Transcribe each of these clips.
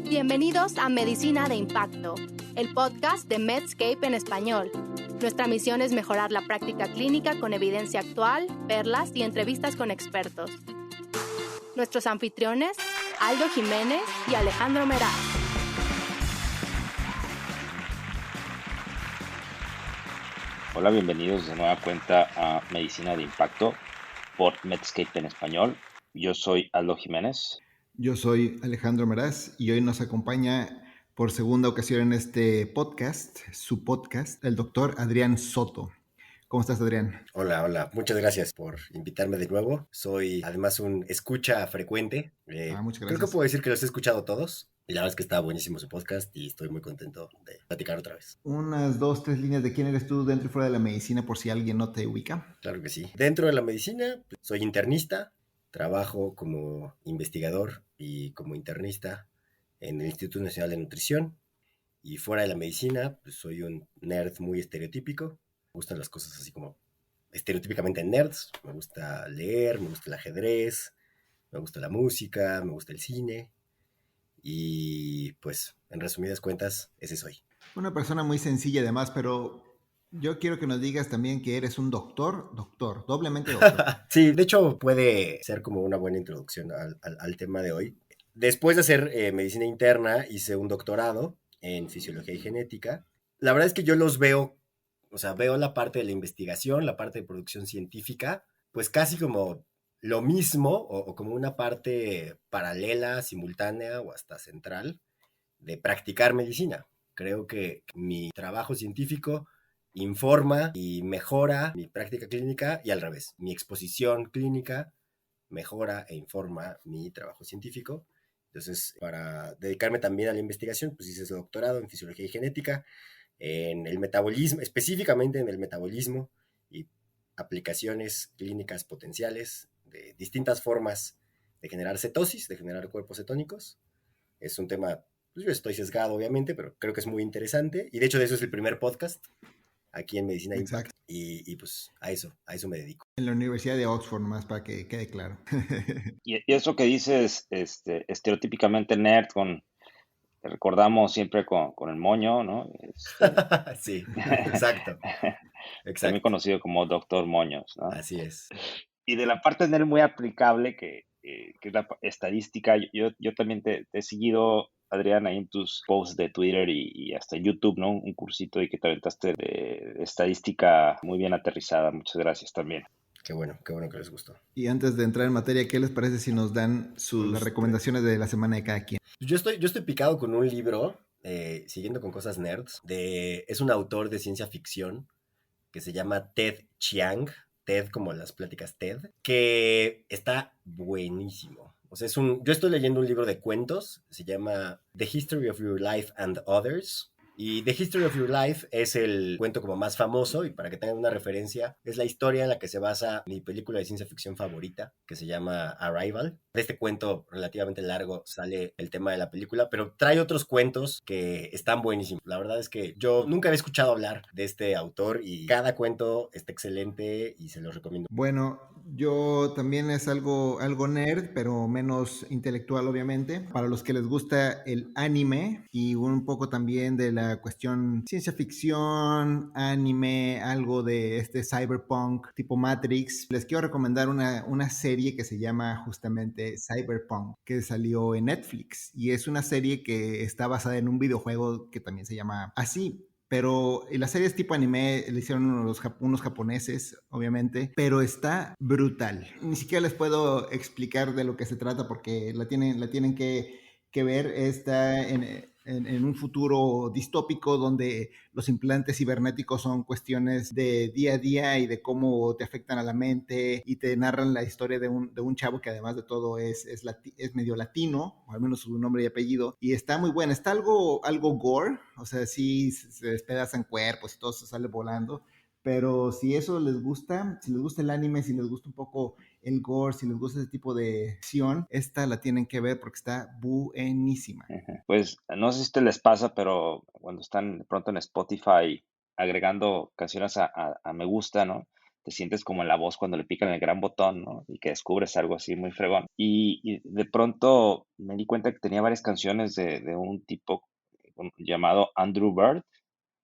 Bienvenidos a Medicina de Impacto, el podcast de Medscape en español. Nuestra misión es mejorar la práctica clínica con evidencia actual, perlas y entrevistas con expertos. Nuestros anfitriones, Aldo Jiménez y Alejandro Meraz. Hola, bienvenidos de nueva cuenta a Medicina de Impacto por Medscape en español. Yo soy Aldo Jiménez. Yo soy Alejandro Meraz y hoy nos acompaña por segunda ocasión en este podcast, su podcast, el doctor Adrián Soto. ¿Cómo estás, Adrián? Hola. Muchas gracias por invitarme de nuevo. Soy además un escucha frecuente. Muchas gracias. Creo que puedo decir que los he escuchado todos. Y la verdad es que está buenísimo su podcast y estoy muy contento de platicar otra vez. Unas 2-3 líneas de quién eres tú dentro y fuera de la medicina por si alguien no te ubica. Claro que sí. Dentro de la medicina, soy internista. Trabajo como investigador y como internista en el Instituto Nacional de Nutrición. Y fuera de la medicina, pues soy un nerd muy estereotípico. Me gustan las cosas así como estereotípicamente nerds. Me gusta leer, me gusta el ajedrez, me gusta la música, me gusta el cine. Y pues, en resumidas cuentas, ese soy. Una persona muy sencilla además, pero yo quiero que nos digas también que eres un doctor, doblemente doctor. Sí, de hecho puede ser como una buena introducción al tema de hoy. Después de hacer medicina interna, hice un doctorado en fisiología y genética. La verdad es que yo los veo, o sea, veo la parte de la investigación, la parte de producción científica, pues casi como lo mismo o como una parte paralela, simultánea o hasta central de practicar medicina. Creo que mi trabajo científico informa y mejora mi práctica clínica y al revés. Mi exposición clínica mejora e informa mi trabajo científico. Entonces, para dedicarme también a la investigación, pues hice ese doctorado en fisiología y genética, en el metabolismo, específicamente en el metabolismo y aplicaciones clínicas potenciales de distintas formas de generar cetosis, de generar cuerpos cetónicos. Es un tema, pues yo estoy sesgado obviamente, pero creo que es muy interesante y de hecho de eso es el primer podcast aquí en Medicina Impact y pues a eso me dedico. En la Universidad de Oxford, más para que quede claro. Y eso que dices, estereotípicamente nerd, recordamos siempre con el moño, ¿no? Sí, exacto. También conocido como Doctor Moños, ¿no? Así es. Y de la parte nerd muy aplicable, que es la estadística, yo también te he seguido, Adrián, ahí en tus posts de Twitter y hasta YouTube, ¿no? Un cursito y que te aventaste de estadística muy bien aterrizada. Muchas gracias también. Qué bueno que les gustó. Y antes de entrar en materia, ¿qué les parece si nos dan las recomendaciones de la semana de cada quien? Yo estoy picado con un libro, siguiendo con cosas nerds, es un autor de ciencia ficción que se llama Ted Chiang, TED como las pláticas TED, que está buenísimo. O sea, yo estoy leyendo un libro de cuentos, se llama The History of Your Life and Others. Y The History of Your Life es el cuento como más famoso y para que tengan una referencia, es la historia en la que se basa mi película de ciencia ficción favorita, que se llama Arrival. De este cuento relativamente largo sale el tema de la película, pero trae otros cuentos que están buenísimos. La verdad es que yo nunca había escuchado hablar de este autor y cada cuento está excelente y se los recomiendo. Bueno, yo también es algo nerd, pero menos intelectual, obviamente. Para los que les gusta el anime y un poco también de la cuestión ciencia ficción, anime, algo de cyberpunk tipo Matrix, les quiero recomendar una serie que se llama justamente Cyberpunk, que salió en Netflix. Y es una serie que está basada en un videojuego que también se llama así. Pero la serie es tipo anime, le hicieron unos japoneses, obviamente, pero está brutal. Ni siquiera les puedo explicar de lo que se trata porque la tienen que ver. Está en un futuro distópico donde los implantes cibernéticos son cuestiones de día a día y de cómo te afectan a la mente y te narran la historia de un chavo que además de todo es medio latino, o al menos su nombre y apellido, y está muy buena. Está algo gore, o sea, sí se despedazan cuerpos y todo se sale volando, pero si eso les gusta, si les gusta el anime, si les gusta un poco el gore, si les gusta ese tipo de acción, esta la tienen que ver porque está buenísima. Pues no sé si te les pasa, pero cuando están de pronto en Spotify agregando canciones a me gusta, ¿no? Te sientes como en la voz cuando le pican el gran botón, ¿no? Y que descubres algo así muy fregón. Y de pronto me di cuenta que tenía varias canciones de un tipo llamado Andrew Bird,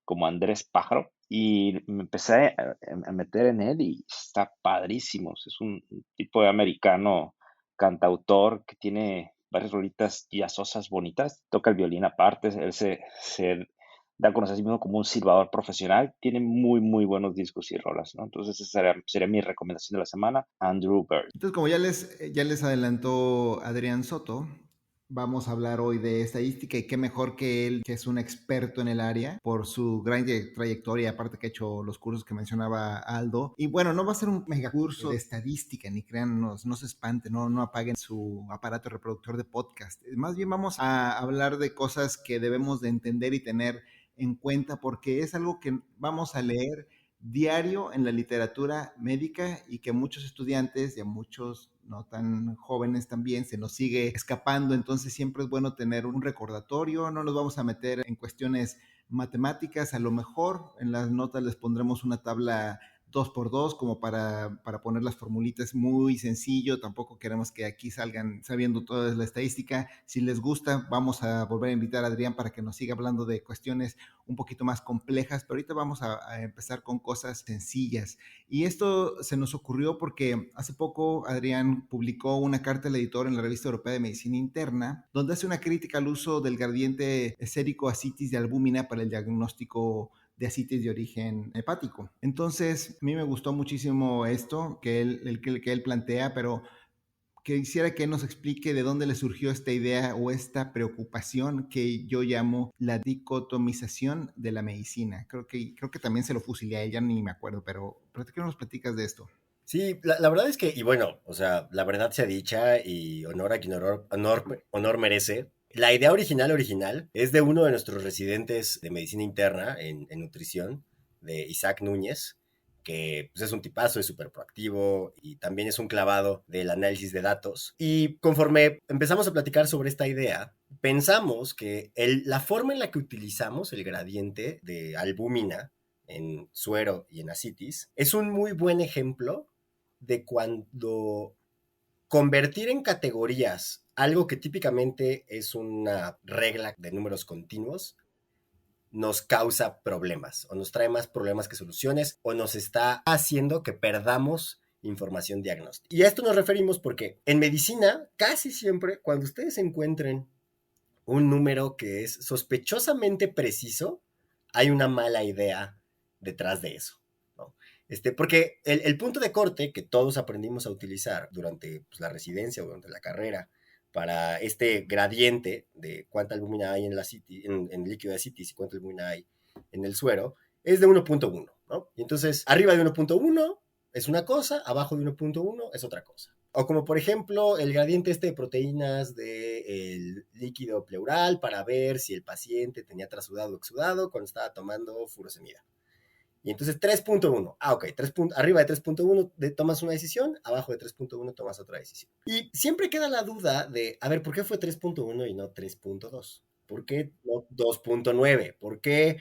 como Andrés Pájaro, y me empecé a meter en él y está padrísimo. Es un tipo de americano cantautor que tiene varias rolitas jazzosas bonitas, toca el violín aparte, él se da a conocer a sí mismo como un silbador profesional, tiene muy, muy buenos discos y rolas, ¿no? Entonces esa sería mi recomendación de la semana, Andrew Bird. Entonces, como ya les adelantó Adrián Soto, vamos a hablar hoy de estadística y qué mejor que él, que es un experto en el área, por su gran trayectoria, aparte que ha hecho los cursos que mencionaba Aldo. Y bueno, no va a ser un megacurso de estadística, ni crean, no se espanten, no apaguen su aparato reproductor de podcast. Más bien vamos a hablar de cosas que debemos de entender y tener en cuenta porque es algo que vamos a leer diario en la literatura médica y que muchos estudiantes y a muchos no tan jóvenes también se nos sigue escapando, entonces siempre es bueno tener un recordatorio, no nos vamos a meter en cuestiones matemáticas, a lo mejor en las notas les pondremos una tabla 2x2 como para poner las formulitas muy sencillo, tampoco queremos que aquí salgan sabiendo toda la estadística, si les gusta vamos a volver a invitar a Adrián para que nos siga hablando de cuestiones un poquito más complejas, pero ahorita vamos a empezar con cosas sencillas. Y esto se nos ocurrió porque hace poco Adrián publicó una carta al editor en la Revista Europea de Medicina Interna, donde hace una crítica al uso del gradiente sérico ascitis de albúmina para el diagnóstico de ascitis de origen hepático. Entonces, a mí me gustó muchísimo esto que él plantea, pero quisiera que nos explique de dónde le surgió esta idea o esta preocupación que yo llamo la dicotomización de la medicina. Creo que también se lo fusilé a ella, ni me acuerdo, pero ¿qué nos platicas de esto? Sí, la verdad es que, y bueno, o sea, la verdad sea dicha y honor a quien honor merece. La idea original es de uno de nuestros residentes de medicina interna en nutrición, de Isaac Núñez, que pues, es un tipazo, es súper proactivo y también es un clavado del análisis de datos. Y conforme empezamos a platicar sobre esta idea, pensamos que la forma en la que utilizamos el gradiente de albúmina en suero y en ascitis es un muy buen ejemplo de cuando convertir en categorías algo que típicamente es una regla de números continuos nos causa problemas o nos trae más problemas que soluciones o nos está haciendo que perdamos información diagnóstica. Y a esto nos referimos porque en medicina casi siempre cuando ustedes encuentren un número que es sospechosamente preciso, hay una mala idea detrás de eso, ¿no? Porque el punto de corte que todos aprendimos a utilizar durante pues, la residencia o durante la carrera para este gradiente de cuánta albúmina hay en el líquido de ascitis y cuánta albúmina hay en el suero, es de 1.1, ¿no? Y entonces, arriba de 1.1 es una cosa, abajo de 1.1 es otra cosa. O como por ejemplo el gradiente de proteínas del líquido pleural para ver si el paciente tenía trasudado o exudado cuando estaba tomando furosemida. Y entonces 3.1, ok, arriba de 3.1 tomas una decisión, abajo de 3.1 tomas otra decisión. Y siempre queda la duda de, a ver, ¿por qué fue 3.1 y no 3.2? ¿Por qué no 2.9? ¿Por qué?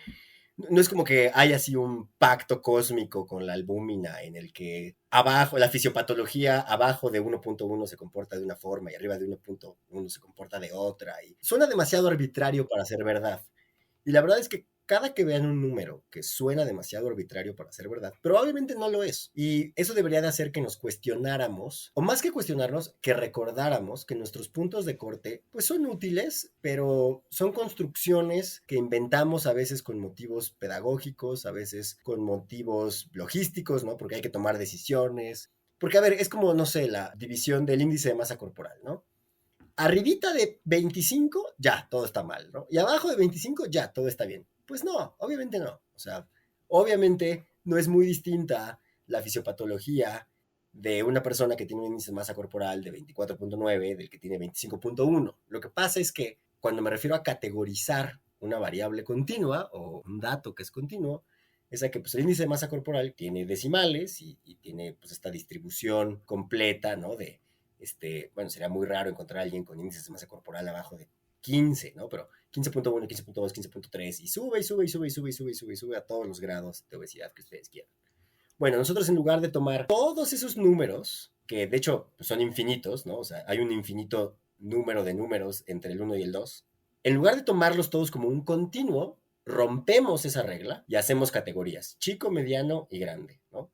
No es como que haya así un pacto cósmico con la albúmina en el que abajo, la fisiopatología abajo de 1.1 se comporta de una forma y arriba de 1.1 se comporta de otra. Y suena demasiado arbitrario para ser verdad. Y la verdad es que cada que vean un número que suena demasiado arbitrario para ser verdad, probablemente no lo es. Y eso debería de hacer que nos cuestionáramos, o más que cuestionarnos, que recordáramos que nuestros puntos de corte pues son útiles, pero son construcciones que inventamos a veces con motivos pedagógicos, a veces con motivos logísticos, ¿no? Porque hay que tomar decisiones. Porque, a ver, es como, no sé, la división del índice de masa corporal, ¿no? Arribita de 25, ya, todo está mal, ¿no? Y abajo de 25, ya, todo está bien. Pues no, obviamente no. O sea, obviamente no es muy distinta la fisiopatología de una persona que tiene un índice de masa corporal de 24.9 del que tiene 25.1. Lo que pasa es que cuando me refiero a categorizar una variable continua o un dato que es continuo, es a que pues, el índice de masa corporal tiene decimales y tiene pues, esta distribución completa, ¿no? Bueno, sería muy raro encontrar a alguien con índices de masa corporal abajo de 15, ¿no? Pero 15.1, 15.2, 15.3 y sube a todos los grados de obesidad que ustedes quieran. Bueno, nosotros en lugar de tomar todos esos números, que de hecho pues, son infinitos, ¿no? O sea, hay un infinito número de números entre el 1 y el 2, en lugar de tomarlos todos como un continuo, rompemos esa regla y hacemos categorías: chico, mediano y grande, ¿no?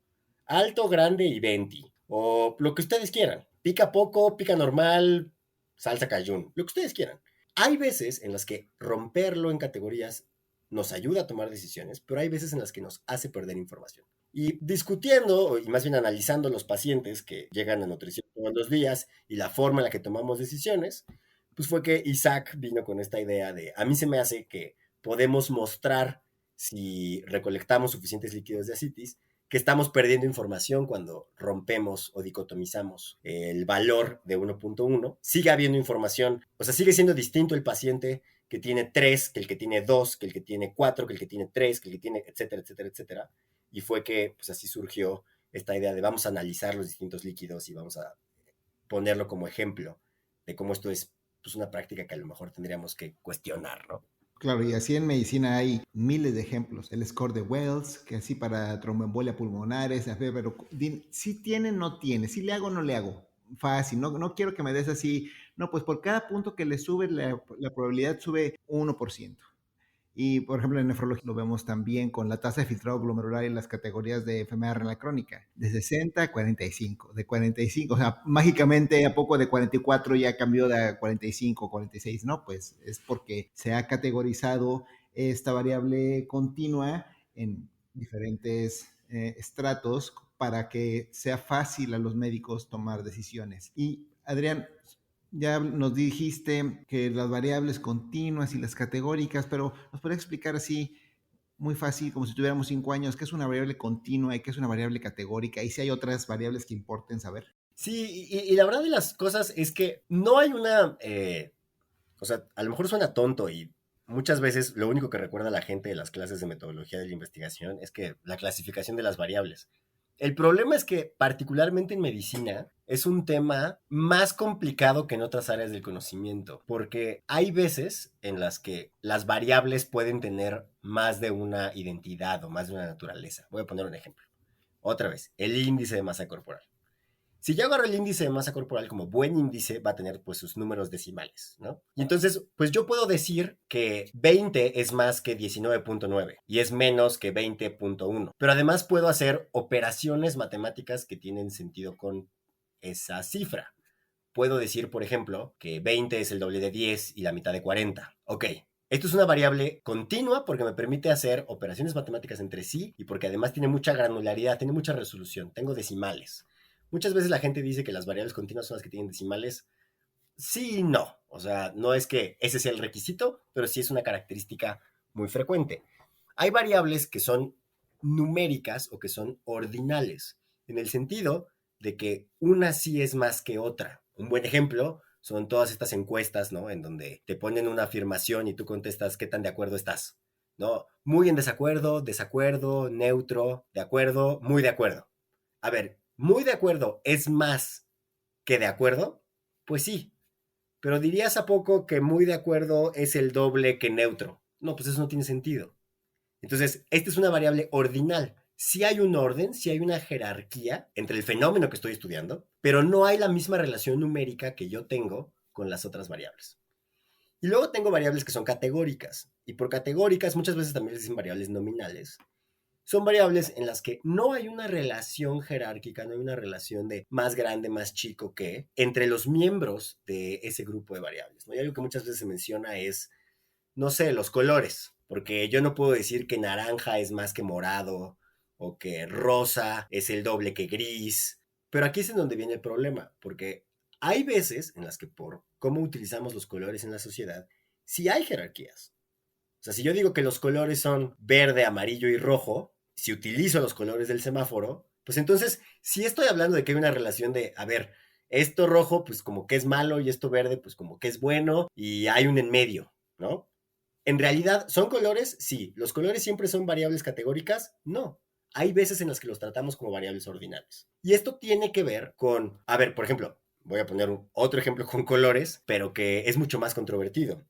Alto, grande y 20, o lo que ustedes quieran. Pica poco, pica normal, salsa cajún, lo que ustedes quieran. Hay veces en las que romperlo en categorías nos ayuda a tomar decisiones, pero hay veces en las que nos hace perder información. Y discutiendo, y más bien analizando los pacientes que llegan a nutrición todos los días y la forma en la que tomamos decisiones, pues fue que Isaac vino con esta idea de: a mí se me hace que podemos mostrar, si recolectamos suficientes líquidos de ascitis, que estamos perdiendo información cuando rompemos o dicotomizamos el valor de 1.1. Sigue habiendo información, o sea, sigue siendo distinto el paciente que tiene 3, que el que tiene 2, que el que tiene 4, que el que tiene 3, que el que tiene, etcétera, etcétera, etcétera. Y fue que, pues así surgió esta idea de: vamos a analizar los distintos líquidos y vamos a ponerlo como ejemplo de cómo esto es, pues, una práctica que a lo mejor tendríamos que cuestionar, ¿no? Claro, y así en medicina hay miles de ejemplos. El score de Wells, que así para tromboembolia pulmonares, pero si tiene, no tiene, si le hago, no le hago. Fácil, no quiero que me des así. No, pues por cada punto que le sube, la probabilidad sube 1%. Y, por ejemplo, en nefrología lo vemos también con la tasa de filtrado glomerular y las categorías de enfermedad renal crónica, de 60 a 45, de 45, o sea, mágicamente a poco de 44 ya cambió de 45, 46, ¿no? Pues es porque se ha categorizado esta variable continua en diferentes estratos para que sea fácil a los médicos tomar decisiones. Y, Adrián, ya nos dijiste que las variables continuas y las categóricas, pero ¿nos podría explicar así muy fácil, como si tuviéramos 5 años, qué es una variable continua y qué es una variable categórica? Y si hay otras variables que importen saber. Sí, y la verdad de las cosas es que no hay una... o sea, a lo mejor suena tonto y muchas veces lo único que recuerda la gente de las clases de metodología de la investigación es que la clasificación de las variables. El problema es que, particularmente en medicina, es un tema más complicado que en otras áreas del conocimiento, porque hay veces en las que las variables pueden tener más de una identidad o más de una naturaleza. Voy a poner un ejemplo. Otra vez, el índice de masa corporal. Si yo agarro el índice de masa corporal como buen índice, va a tener pues sus números decimales, ¿no? Y entonces, pues yo puedo decir que 20 es más que 19.9 y es menos que 20.1. Pero además puedo hacer operaciones matemáticas que tienen sentido con esa cifra. Puedo decir, por ejemplo, que 20 es el doble de 10 y la mitad de 40. Ok, esto es una variable continua porque me permite hacer operaciones matemáticas entre sí y porque además tiene mucha granularidad, tiene mucha resolución, tengo decimales. Muchas veces la gente dice que las variables continuas son las que tienen decimales. Sí y no. O sea, no es que ese sea el requisito, pero sí es una característica muy frecuente. Hay variables que son numéricas o que son ordinales, en el sentido de que una sí es más que otra. Un buen ejemplo son todas estas encuestas, ¿no? En donde te ponen una afirmación y tú contestas qué tan de acuerdo estás, ¿no? Muy en desacuerdo, desacuerdo, neutro, de acuerdo, muy de acuerdo. A ver, muy de acuerdo es más que de acuerdo, pues sí, pero dirías a poco que muy de acuerdo es el doble que neutro. No, pues eso no tiene sentido. Entonces, esta es una variable ordinal. Sí hay un orden, sí hay una jerarquía entre el fenómeno que estoy estudiando, pero no hay la misma relación numérica que yo tengo con las otras variables. Y luego tengo variables que son categóricas. Y por categóricas muchas veces también les dicen variables nominales. Son variables en las que no hay una relación jerárquica, no hay una relación de más grande, más chico que entre los miembros de ese grupo de variables, ¿no? Y algo que muchas veces se menciona es, no sé, los colores, porque yo no puedo decir que naranja es más que morado o que rosa es el doble que gris, pero aquí es en donde viene el problema, porque hay veces en las que por cómo utilizamos los colores en la sociedad, sí hay jerarquías. O sea, si yo digo que los colores son verde, amarillo y rojo, si utilizo los colores del semáforo, pues entonces sí estoy hablando de que hay una relación de, a ver, esto rojo pues como que es malo y esto verde pues como que es bueno y hay un en medio, ¿no? En realidad, ¿son colores? Sí. ¿Los colores siempre son variables categóricas? No. Hay veces en las que los tratamos como variables ordinales. Y esto tiene que ver con, a ver, por ejemplo, voy a poner otro ejemplo con colores, pero que es mucho más controvertido.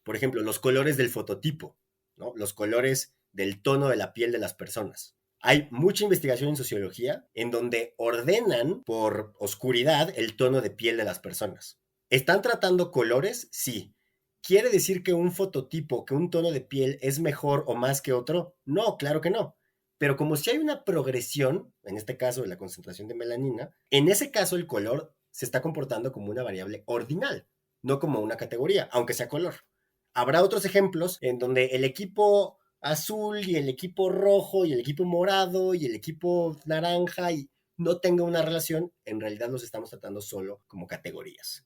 Por ejemplo, los colores del fototipo, ¿no? Los colores del tono de la piel de las personas. Hay mucha investigación en sociología en donde ordenan por oscuridad el tono de piel de las personas. ¿Están tratando colores? Sí. ¿Quiere decir que un fototipo, que un tono de piel es mejor o más que otro? No, claro que no. Pero como si hay una progresión, en este caso de la concentración de melanina, en ese caso el color se está comportando como una variable ordinal, no como una categoría, aunque sea color. Habrá otros ejemplos en donde el equipo azul y el equipo rojo y el equipo morado y el equipo naranja y no tenga una relación, en realidad los estamos tratando solo como categorías.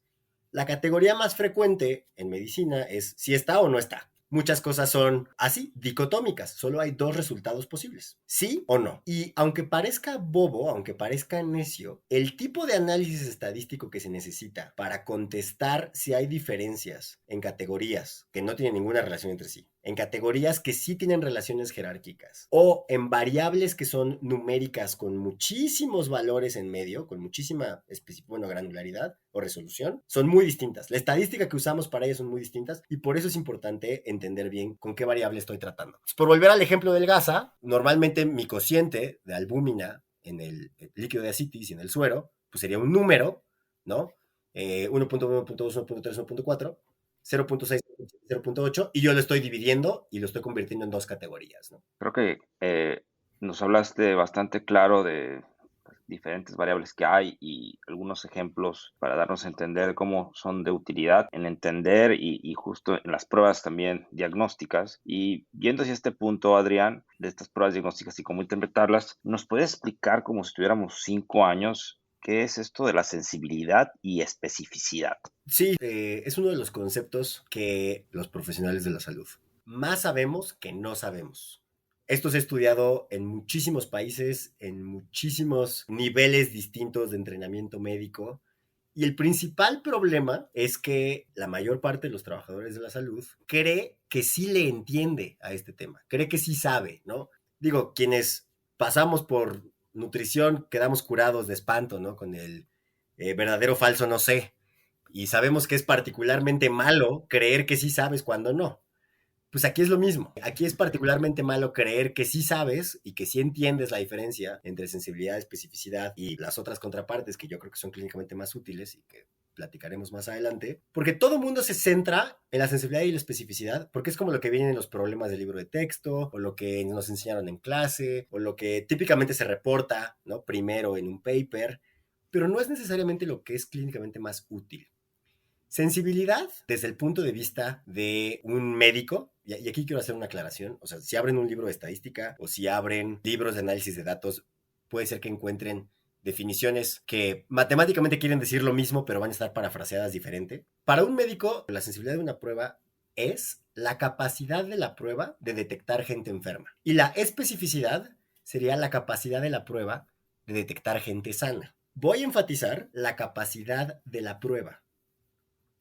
La categoría más frecuente en medicina es si está o no está. Muchas cosas son así, dicotómicas. Solo hay dos resultados posibles, sí o no. Y aunque parezca bobo, aunque parezca necio, el tipo de análisis estadístico que se necesita para contestar si hay diferencias en categorías que no tienen ninguna relación entre sí, en categorías que sí tienen relaciones jerárquicas o en variables que son numéricas con muchísimos valores en medio, con muchísima granularidad o resolución, son muy distintas. La estadística que usamos para ellas son muy distintas y por eso es importante entender bien con qué variable estoy tratando. Por volver al ejemplo del GASA, normalmente mi cociente de albúmina en el líquido de ascitis y en el suero, pues sería un número, ¿no? 1.1, 1.2, 1.3, 1.4, 0.6, 0.8, y yo lo estoy dividiendo y lo estoy convirtiendo en dos categorías, ¿no? Creo que nos hablaste bastante claro de diferentes variables que hay y algunos ejemplos para darnos a entender cómo son de utilidad en entender y justo en las pruebas también diagnósticas. Y viendo hacia este punto, Adrián, de estas pruebas diagnósticas y cómo interpretarlas, ¿nos puedes explicar como si tuviéramos 5 años qué es esto de la sensibilidad y especificidad? Sí, es uno de los conceptos que los profesionales de la salud más sabemos que no sabemos. Esto se ha estudiado en muchísimos países, en muchísimos niveles distintos de entrenamiento médico. Y el principal problema es que la mayor parte de los trabajadores de la salud cree que sí le entiende a este tema, cree que sí sabe, ¿no? Digo, quienes pasamos por nutrición quedamos curados de espanto, ¿no? Con el verdadero falso no sé. Y sabemos que es particularmente malo creer que sí sabes cuando no. Pues aquí es lo mismo. Aquí es particularmente malo creer que sí sabes y que sí entiendes la diferencia entre sensibilidad, especificidad y las otras contrapartes que yo creo que son clínicamente más útiles y que platicaremos más adelante, porque todo el mundo se centra en la sensibilidad y la especificidad, porque es como lo que viene en los problemas del libro de texto, o lo que nos enseñaron en clase, o lo que típicamente se reporta, ¿no? Primero en un paper, pero no es necesariamente lo que es clínicamente más útil. Sensibilidad, desde el punto de vista de un médico, y aquí quiero hacer una aclaración, o sea, si abren un libro de estadística o si abren libros de análisis de datos, puede ser que encuentren definiciones que matemáticamente quieren decir lo mismo, pero van a estar parafraseadas diferente. Para un médico, la sensibilidad de una prueba es la capacidad de la prueba de detectar gente enferma. Y la especificidad sería la capacidad de la prueba de detectar gente sana. Voy a enfatizar la capacidad de la prueba.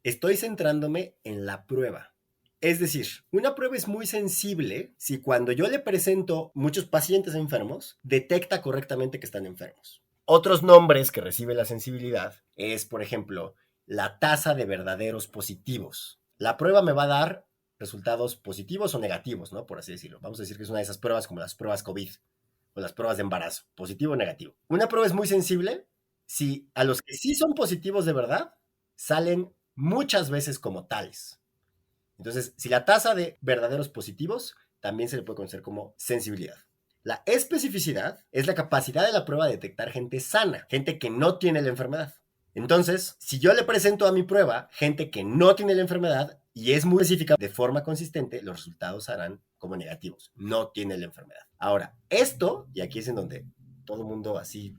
Estoy centrándome en la prueba. Es decir, una prueba es muy sensible si cuando yo le presento muchos pacientes enfermos, detecta correctamente que están enfermos. Otros nombres que recibe la sensibilidad es, por ejemplo, la tasa de verdaderos positivos. La prueba me va a dar resultados positivos o negativos, ¿no? Por así decirlo. Vamos a decir que es una de esas pruebas como las pruebas COVID o las pruebas de embarazo, positivo o negativo. Una prueba es muy sensible si a los que sí son positivos de verdad salen muchas veces como tales. Entonces, si la tasa de verdaderos positivos también se le puede conocer como sensibilidad. La especificidad es la capacidad de la prueba de detectar gente sana, gente que no tiene la enfermedad. Entonces, si yo le presento a mi prueba gente que no tiene la enfermedad y es muy específica de forma consistente, los resultados serán como negativos. No tiene la enfermedad. Ahora, esto, y aquí es en donde todo el mundo así,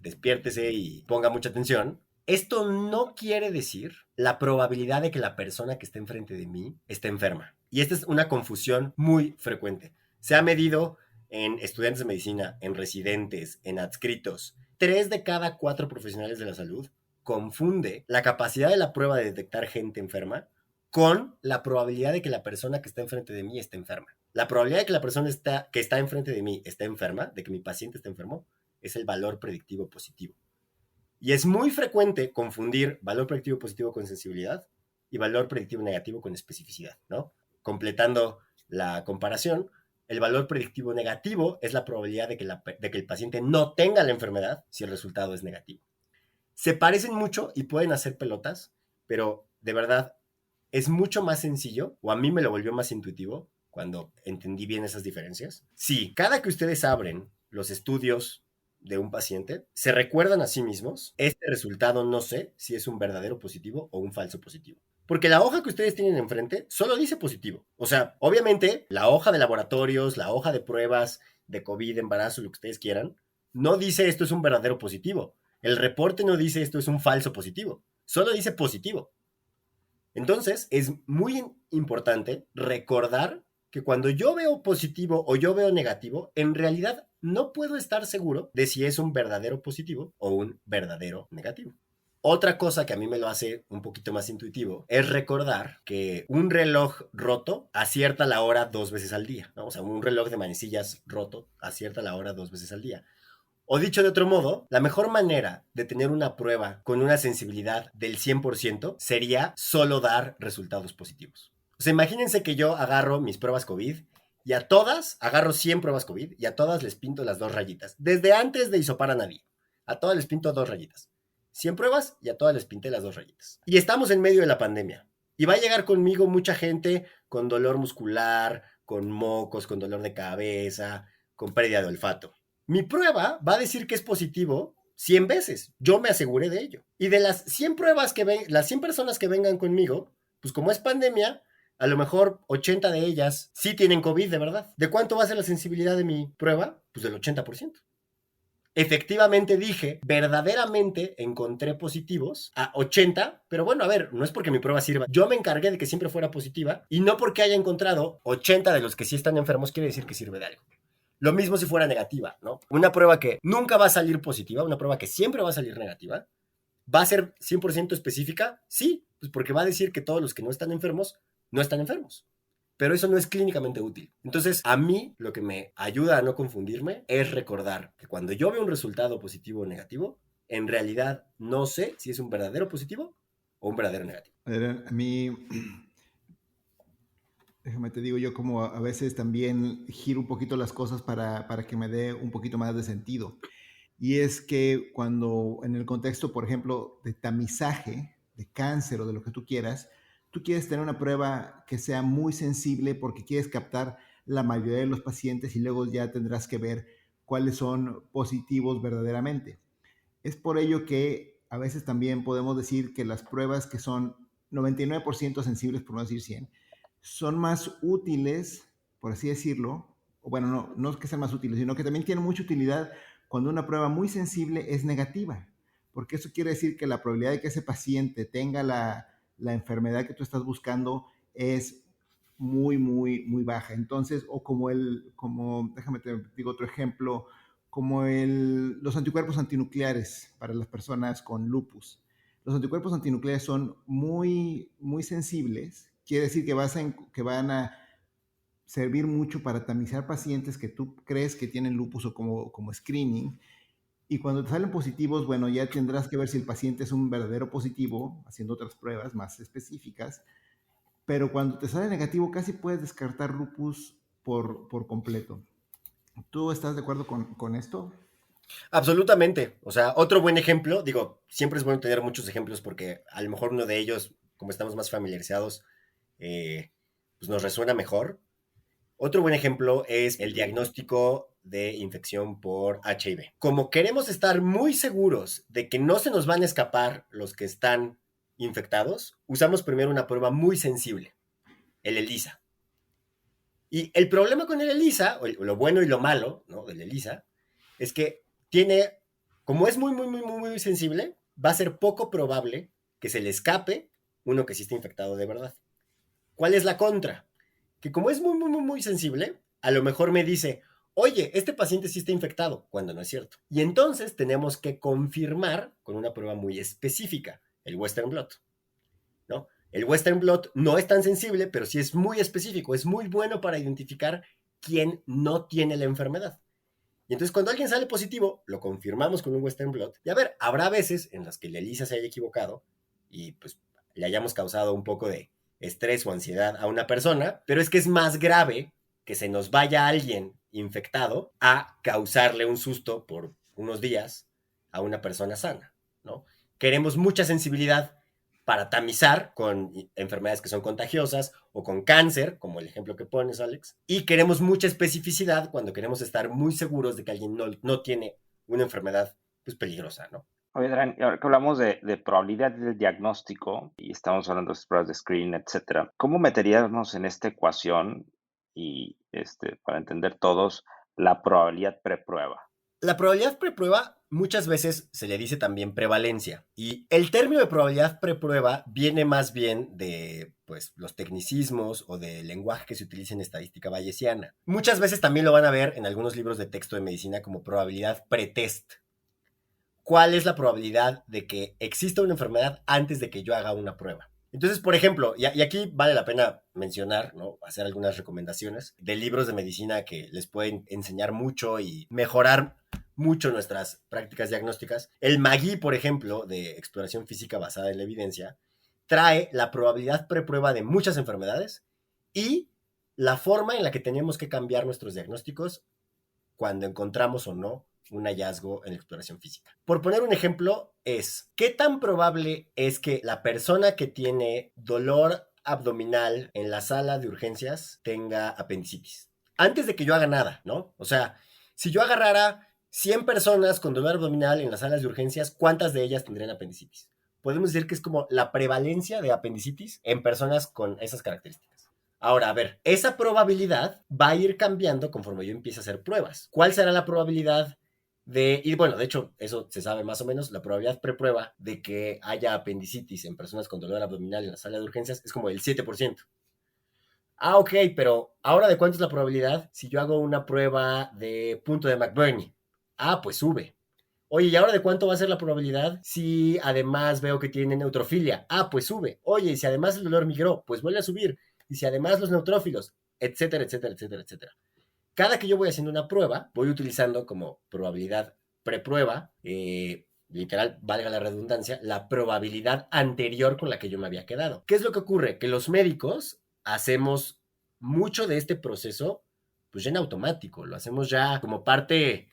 despiértese y ponga mucha atención. Esto no quiere decir la probabilidad de que la persona que esté enfrente de mí esté enferma. Y esta es una confusión muy frecuente. Se ha medido en estudiantes de medicina, en residentes, en adscritos. 3 de cada 4 profesionales de la salud confunde la capacidad de la prueba de detectar gente enferma con la probabilidad de que la persona que está enfrente de mí esté enferma. La probabilidad de que la persona que está enfrente de mí esté enferma, de que mi paciente esté enfermo, es el valor predictivo positivo. Y es muy frecuente confundir valor predictivo positivo con sensibilidad y valor predictivo negativo con especificidad, ¿no? Completando la comparación, el valor predictivo negativo es la probabilidad de que el paciente no tenga la enfermedad si el resultado es negativo. Se parecen mucho y pueden hacer pelotas, pero de verdad es mucho más sencillo, o a mí me lo volvió más intuitivo cuando entendí bien esas diferencias. Sí, cada que ustedes abren los estudios de un paciente, se recuerdan a sí mismos, este resultado no sé si es un verdadero positivo o un falso positivo. Porque la hoja que ustedes tienen enfrente solo dice positivo. O sea, obviamente, la hoja de laboratorios, la hoja de pruebas de COVID, embarazo, lo que ustedes quieran, no dice esto es un verdadero positivo. El reporte no dice esto es un falso positivo. Solo dice positivo. Entonces, es muy importante recordar que cuando yo veo positivo o yo veo negativo, en realidad no puedo estar seguro de si es un verdadero positivo o un verdadero negativo. Otra cosa que a mí me lo hace un poquito más intuitivo es recordar que un reloj roto acierta la hora 2 veces al día, ¿no? O sea, un reloj de manecillas roto acierta la hora 2 veces al día. O dicho de otro modo, la mejor manera de tener una prueba con una sensibilidad del 100% sería solo dar resultados positivos. O sea, imagínense que yo agarro mis pruebas COVID y a todas agarro 100 pruebas COVID y a todas les pinto las 2 rayitas. Desde antes de hisopar a nadie, a todas les pinto 2 rayitas. 100 pruebas y a todas les pinté las 2 rayitas. Y estamos en medio de la pandemia. Y va a llegar conmigo mucha gente con dolor muscular, con mocos, con dolor de cabeza, con pérdida de olfato. Mi prueba va a decir que es positivo 100 veces. Yo me aseguré de ello. Y de las 100 pruebas las 100 personas que vengan conmigo, pues como es pandemia, a lo mejor 80 de ellas sí tienen COVID de verdad. ¿De cuánto va a ser la sensibilidad de mi prueba? Pues del 80%. Efectivamente dije, verdaderamente encontré positivos a 80, pero bueno, a ver, no es porque mi prueba sirva. Yo me encargué de que siempre fuera positiva y no porque haya encontrado 80 de los que sí están enfermos quiere decir que sirve de algo. Lo mismo si fuera negativa, ¿no? Una prueba que nunca va a salir positiva, una prueba que siempre va a salir negativa, ¿va a ser 100% específica? Sí, pues porque va a decir que todos los que no están enfermos, no están enfermos. Pero eso no es clínicamente útil. Entonces, a mí lo que me ayuda a no confundirme es recordar que cuando yo veo un resultado positivo o negativo, en realidad no sé si es un verdadero positivo o un verdadero negativo. A mí, déjame te digo, yo como a veces también giro un poquito las cosas para que me dé un poquito más de sentido. Y es que cuando en el contexto, por ejemplo, de tamizaje, de cáncer o de lo que tú quieres tener una prueba que sea muy sensible porque quieres captar la mayoría de los pacientes y luego ya tendrás que ver cuáles son positivos verdaderamente. Es por ello que a veces también podemos decir que las pruebas que son 99% sensibles, por no decir 100, son más útiles, por así decirlo, o bueno, no es que sean más útiles, sino que también tienen mucha utilidad cuando una prueba muy sensible es negativa, porque eso quiere decir que la probabilidad de que ese paciente tenga la enfermedad que tú estás buscando es muy baja. Entonces, o déjame te digo otro ejemplo, como los anticuerpos antinucleares para las personas con lupus. Los anticuerpos antinucleares son muy sensibles, quiere decir que van a servir mucho para tamizar pacientes que tú crees que tienen lupus o como screening. Y cuando te salen positivos, bueno, ya tendrás que ver si el paciente es un verdadero positivo, haciendo otras pruebas más específicas. Pero cuando te sale negativo, casi puedes descartar lupus por completo. ¿Tú estás de acuerdo con esto? Absolutamente. O sea, otro buen ejemplo, digo, siempre es bueno tener muchos ejemplos porque a lo mejor uno de ellos, como estamos más familiarizados, pues nos resuena mejor. Otro buen ejemplo es el diagnóstico de infección por HIV. Como queremos estar muy seguros de que no se nos van a escapar los que están infectados, usamos primero una prueba muy sensible, el ELISA. Y el problema con el ELISA, o lo bueno y lo malo, ¿no?, del ELISA, es que tiene, como es muy sensible, va a ser poco probable que se le escape uno que sí está infectado de verdad. ¿Cuál es la contra? Que como es muy sensible, a lo mejor me dice, oye, este paciente sí está infectado, cuando no es cierto. Y entonces tenemos que confirmar con una prueba muy específica, el Western blot, ¿no? El Western blot no es tan sensible, pero sí es muy específico, es muy bueno para identificar quién no tiene la enfermedad. Y entonces cuando alguien sale positivo, lo confirmamos con un Western blot. Y a ver, habrá veces en las que la ELISA se haya equivocado y pues le hayamos causado un poco de estrés o ansiedad a una persona, pero es que es más grave que se nos vaya alguien infectado a causarle un susto por unos días a una persona sana, ¿no? Queremos mucha sensibilidad para tamizar con enfermedades que son contagiosas o con cáncer, como el ejemplo que pones, Alex. Y queremos mucha especificidad cuando queremos estar muy seguros de que alguien no tiene una enfermedad pues, peligrosa, ¿no? Oye, Adrián, y ahora que hablamos de probabilidad del diagnóstico y estamos hablando de pruebas de screening, etcétera, ¿cómo meteríamos en esta ecuación y para entender todos la probabilidad preprueba? La probabilidad preprueba muchas veces se le dice también prevalencia y el término de probabilidad preprueba viene más bien de pues, los tecnicismos o del lenguaje que se utiliza en estadística bayesiana. Muchas veces también lo van a ver en algunos libros de texto de medicina como probabilidad pretest. ¿Cuál es la probabilidad de que exista una enfermedad antes de que yo haga una prueba? Entonces, por ejemplo, y aquí vale la pena mencionar, ¿no? Hacer algunas recomendaciones de libros de medicina que les pueden enseñar mucho y mejorar mucho nuestras prácticas diagnósticas. El MAGI, por ejemplo, de exploración física basada en la evidencia, trae la probabilidad preprueba de muchas enfermedades y la forma en la que tenemos que cambiar nuestros diagnósticos cuando encontramos o no un hallazgo en la exploración física. Por poner un ejemplo es, ¿qué tan probable es que la persona que tiene dolor abdominal en la sala de urgencias tenga apendicitis? Antes de que yo haga nada, ¿no? O sea, si yo agarrara 100 personas con dolor abdominal en las salas de urgencias, ¿cuántas de ellas tendrían apendicitis? Podemos decir que es como la prevalencia de apendicitis en personas con esas características. Ahora, a ver, esa probabilidad va a ir cambiando conforme yo empiece a hacer pruebas. ¿Cuál será la probabilidad y bueno, de hecho, eso se sabe más o menos, la probabilidad preprueba de que haya apendicitis en personas con dolor abdominal en la sala de urgencias es como el 7%. Ah, ok, pero ahora ¿de cuánto es la probabilidad si yo hago una prueba de punto de McBurney? Ah, pues sube. Oye, ¿y ahora de cuánto va a ser la probabilidad si además veo que tiene neutrofilia? Ah, pues sube. Oye, y si además el dolor migró, pues vuelve a subir. Y si además los neutrófilos, etcétera, etcétera, etcétera, etcétera. Cada que yo voy haciendo una prueba, voy utilizando como probabilidad preprueba, literal, valga la redundancia, la probabilidad anterior con la que yo me había quedado. ¿Qué es lo que ocurre? Que los médicos hacemos mucho de este proceso pues ya en automático, lo hacemos ya como parte,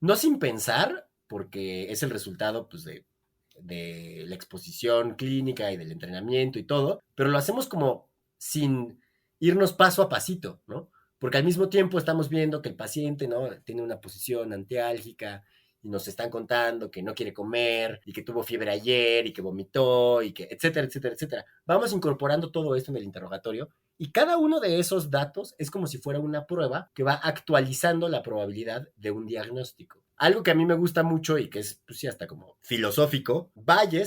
no sin pensar, porque es el resultado pues de la exposición clínica y del entrenamiento y todo, pero lo hacemos como sin irnos paso a pasito, ¿no? Porque al mismo tiempo estamos viendo que el paciente, ¿no? Tiene una posición antiálgica y nos están contando que no quiere comer y que tuvo fiebre ayer y que vomitó y que etcétera, etcétera, etcétera. Vamos incorporando todo esto en el interrogatorio y cada uno de esos datos es como si fuera una prueba que va actualizando la probabilidad de un diagnóstico. Algo que a mí me gusta mucho y que es, pues sí, hasta como filosófico,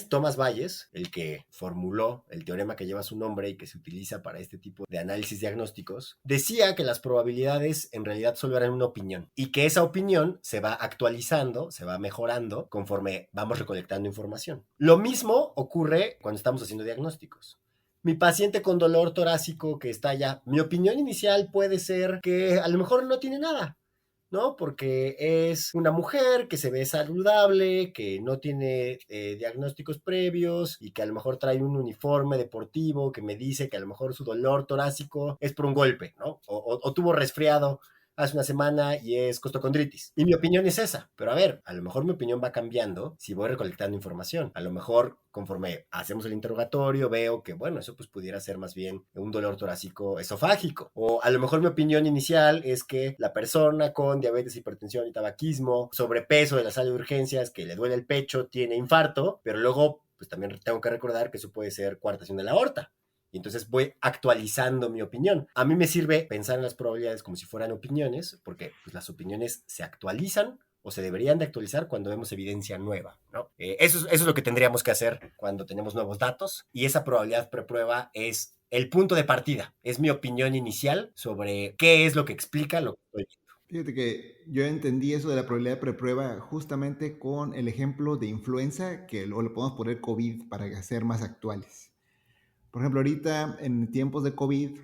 Thomas Bayes, el que formuló el teorema que lleva su nombre y que se utiliza para este tipo de análisis diagnósticos, decía que las probabilidades en realidad solo eran una opinión y que esa opinión se va actualizando, se va mejorando conforme vamos recolectando información. Lo mismo ocurre cuando estamos haciendo diagnósticos. Mi paciente con dolor torácico que está allá, mi opinión inicial puede ser que a lo mejor no tiene nada, ¿no? Porque es una mujer que se ve saludable, que no tiene diagnósticos previos y que a lo mejor trae un uniforme deportivo que me dice que a lo mejor su dolor torácico es por un golpe, ¿no? O tuvo resfriado hace una semana y es costocondritis. Y mi opinión es esa. Pero a ver, a lo mejor mi opinión va cambiando si voy recolectando información. A lo mejor conforme hacemos el interrogatorio veo que, bueno, eso pues pudiera ser más bien un dolor torácico esofágico. O a lo mejor mi opinión inicial es que la persona con diabetes, hipertensión y tabaquismo, sobrepeso de la sala de urgencias, que le duele el pecho, tiene infarto, pero luego pues también tengo que recordar que eso puede ser coartación de la aorta. Y entonces voy actualizando mi opinión. A mí me sirve pensar en las probabilidades como si fueran opiniones, porque pues, las opiniones se actualizan o se deberían de actualizar cuando vemos evidencia nueva, ¿no? Eso es lo que tendríamos que hacer cuando tenemos nuevos datos y esa probabilidad preprueba es el punto de partida. Es mi opinión inicial sobre qué es lo que explica lo que estoy viendo. Fíjate que yo entendí eso de la probabilidad de preprueba justamente con el ejemplo de influenza, que lo podemos poner COVID para ser más actuales. Por ejemplo, ahorita en tiempos de COVID,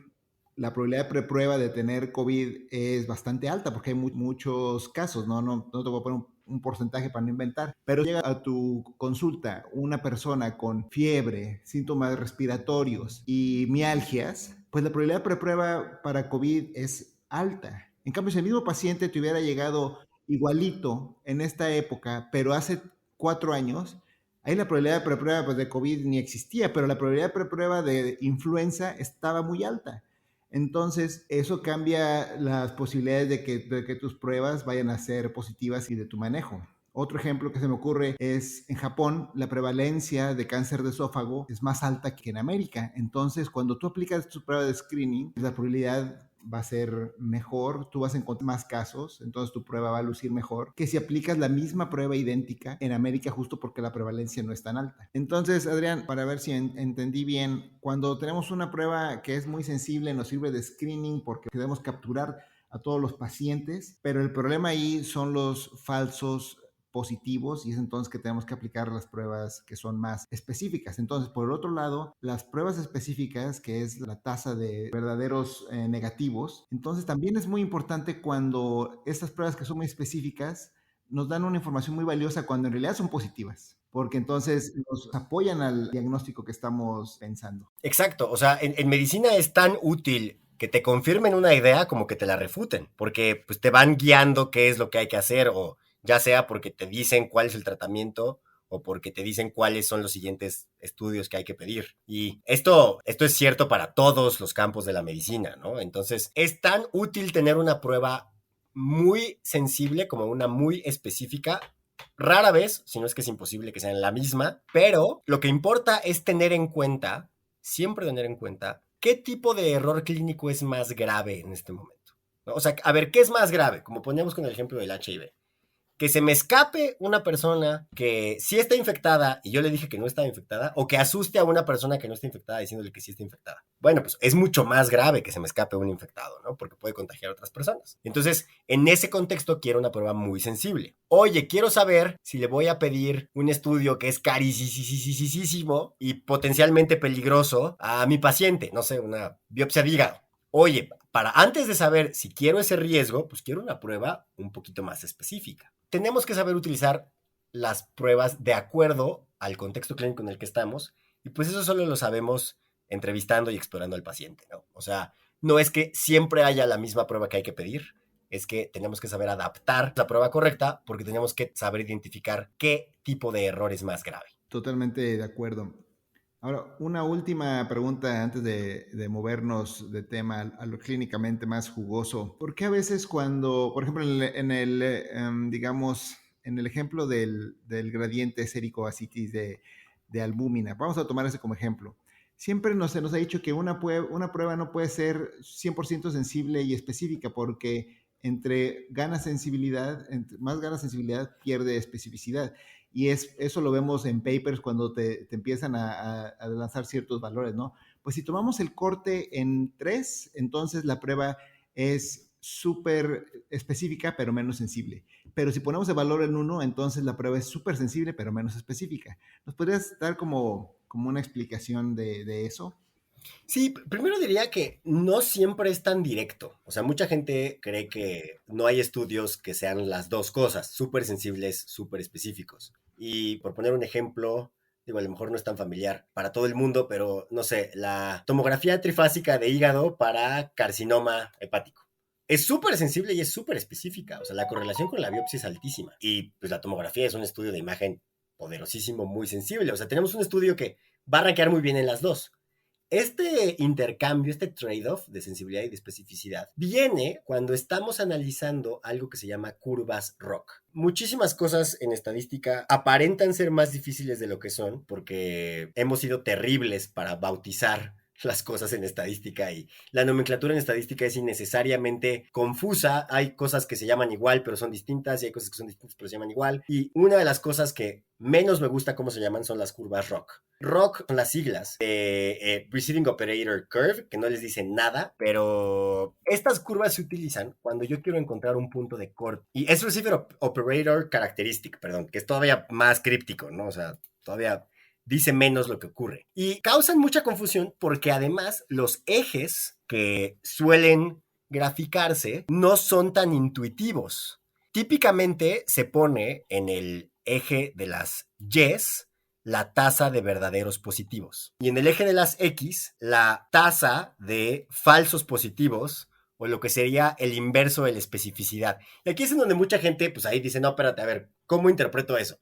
la probabilidad de preprueba de tener COVID es bastante alta porque hay muchos casos, no te voy a poner un porcentaje para no inventar, pero llega a tu consulta una persona con fiebre, síntomas respiratorios y mialgias, pues la probabilidad de preprueba para COVID es alta. En cambio, si el mismo paciente te hubiera llegado igualito en esta época, pero hace 4 años, Ahí la probabilidad de preprueba pues, de COVID ni existía, pero la probabilidad de preprueba de influenza estaba muy alta. Entonces, eso cambia las posibilidades de que tus pruebas vayan a ser positivas y de tu manejo. Otro ejemplo que se me ocurre es en Japón, la prevalencia de cáncer de esófago es más alta que en América. Entonces, cuando tú aplicas tu prueba de screening, la probabilidad va a ser mejor, tú vas a encontrar más casos, entonces tu prueba va a lucir mejor que si aplicas la misma prueba idéntica en América justo porque la prevalencia no es tan alta. Entonces, Adrián, para ver si entendí bien, cuando tenemos una prueba que es muy sensible, nos sirve de screening porque queremos capturar a todos los pacientes, pero el problema ahí son los falsos positivos y es entonces que tenemos que aplicar las pruebas que son más específicas. Entonces, por el otro lado, las pruebas específicas, que es la tasa de verdaderos negativos, entonces también es muy importante cuando estas pruebas que son muy específicas nos dan una información muy valiosa cuando en realidad son positivas, porque entonces nos apoyan al diagnóstico que estamos pensando. Exacto, o sea, en medicina es tan útil que te confirmen una idea como que te la refuten, porque pues te van guiando qué es lo que hay que hacer, o ya sea porque te dicen cuál es el tratamiento o porque te dicen cuáles son los siguientes estudios que hay que pedir. Y esto es cierto para todos los campos de la medicina, ¿no? Entonces, es tan útil tener una prueba muy sensible como una muy específica. Rara vez, si no es que es imposible que sean la misma, pero lo que importa es tener en cuenta, siempre tener en cuenta, qué tipo de error clínico es más grave en este momento, ¿no? O sea, a ver, ¿qué es más grave? Como poníamos con el ejemplo del HIV. Que se me escape una persona que sí está infectada y yo le dije que no estaba infectada, o que asuste a una persona que no está infectada diciéndole que sí está infectada. Bueno, pues es mucho más grave que se me escape un infectado, ¿no? Porque puede contagiar a otras personas. Entonces, en ese contexto quiero una prueba muy sensible. Oye, quiero saber si le voy a pedir un estudio que es carísimo y potencialmente peligroso a mi paciente, no sé, una biopsia de hígado. Oye, para antes de saber si quiero ese riesgo, pues quiero una prueba un poquito más específica. Tenemos que saber utilizar las pruebas de acuerdo al contexto clínico en el que estamos, y pues eso solo lo sabemos entrevistando y explorando al paciente, ¿no? O sea, no es que siempre haya la misma prueba que hay que pedir, es que tenemos que saber adaptar la prueba correcta porque tenemos que saber identificar qué tipo de error es más grave. Totalmente de acuerdo. Ahora, una última pregunta antes de movernos de tema a lo clínicamente más jugoso. ¿Por qué a veces cuando, por ejemplo, digamos, en el ejemplo del gradiente sérico-ascitis de albúmina, vamos a tomar ese como ejemplo, siempre se nos ha dicho que una prueba no puede ser 100% sensible y específica porque más gana sensibilidad, pierde especificidad. Y eso lo vemos en papers cuando te empiezan a lanzar ciertos valores, ¿no? Pues si tomamos el corte en 3, entonces la prueba es súper específica, pero menos sensible. Pero si ponemos el valor en 1, entonces la prueba es súper sensible, pero menos específica. ¿Nos podrías dar como una explicación de eso? Sí, primero diría que no siempre es tan directo. O sea, mucha gente cree que no hay estudios que sean las dos cosas, súper sensibles, súper específicos. Y por poner un ejemplo, digo, a lo mejor no es tan familiar para todo el mundo, pero no sé, la tomografía trifásica de hígado para carcinoma hepático. Es súper sensible y es súper específica. O sea, la correlación con la biopsia es altísima. Y pues la tomografía es un estudio de imagen poderosísimo, muy sensible. O sea, tenemos un estudio que va a rankear muy bien en las dos. Este intercambio, este trade-off de sensibilidad y de especificidad, viene cuando estamos analizando algo que se llama curvas ROC. Muchísimas cosas en estadística aparentan ser más difíciles de lo que son porque hemos sido terribles para bautizar las cosas en estadística y la nomenclatura en estadística es innecesariamente confusa. Hay cosas que se llaman igual pero son distintas y hay cosas que son distintas pero se llaman igual. Y una de las cosas que menos me gusta cómo se llaman son las curvas ROC. ROC son las siglas de Preceding Operator Curve, que no les dicen nada, pero estas curvas se utilizan cuando yo quiero encontrar un punto de corte. Y es Receiver Operator Characteristic, perdón, que es todavía más críptico, ¿no? O sea, todavía dice menos lo que ocurre. Y causan mucha confusión porque además los ejes que suelen graficarse no son tan intuitivos. Típicamente se pone en el eje de las Ys la tasa de verdaderos positivos. Y en el eje de las X, la tasa de falsos positivos, o lo que sería el inverso de la especificidad. Y aquí es en donde mucha gente, pues ahí dice, no, espérate, a ver, ¿cómo interpreto eso?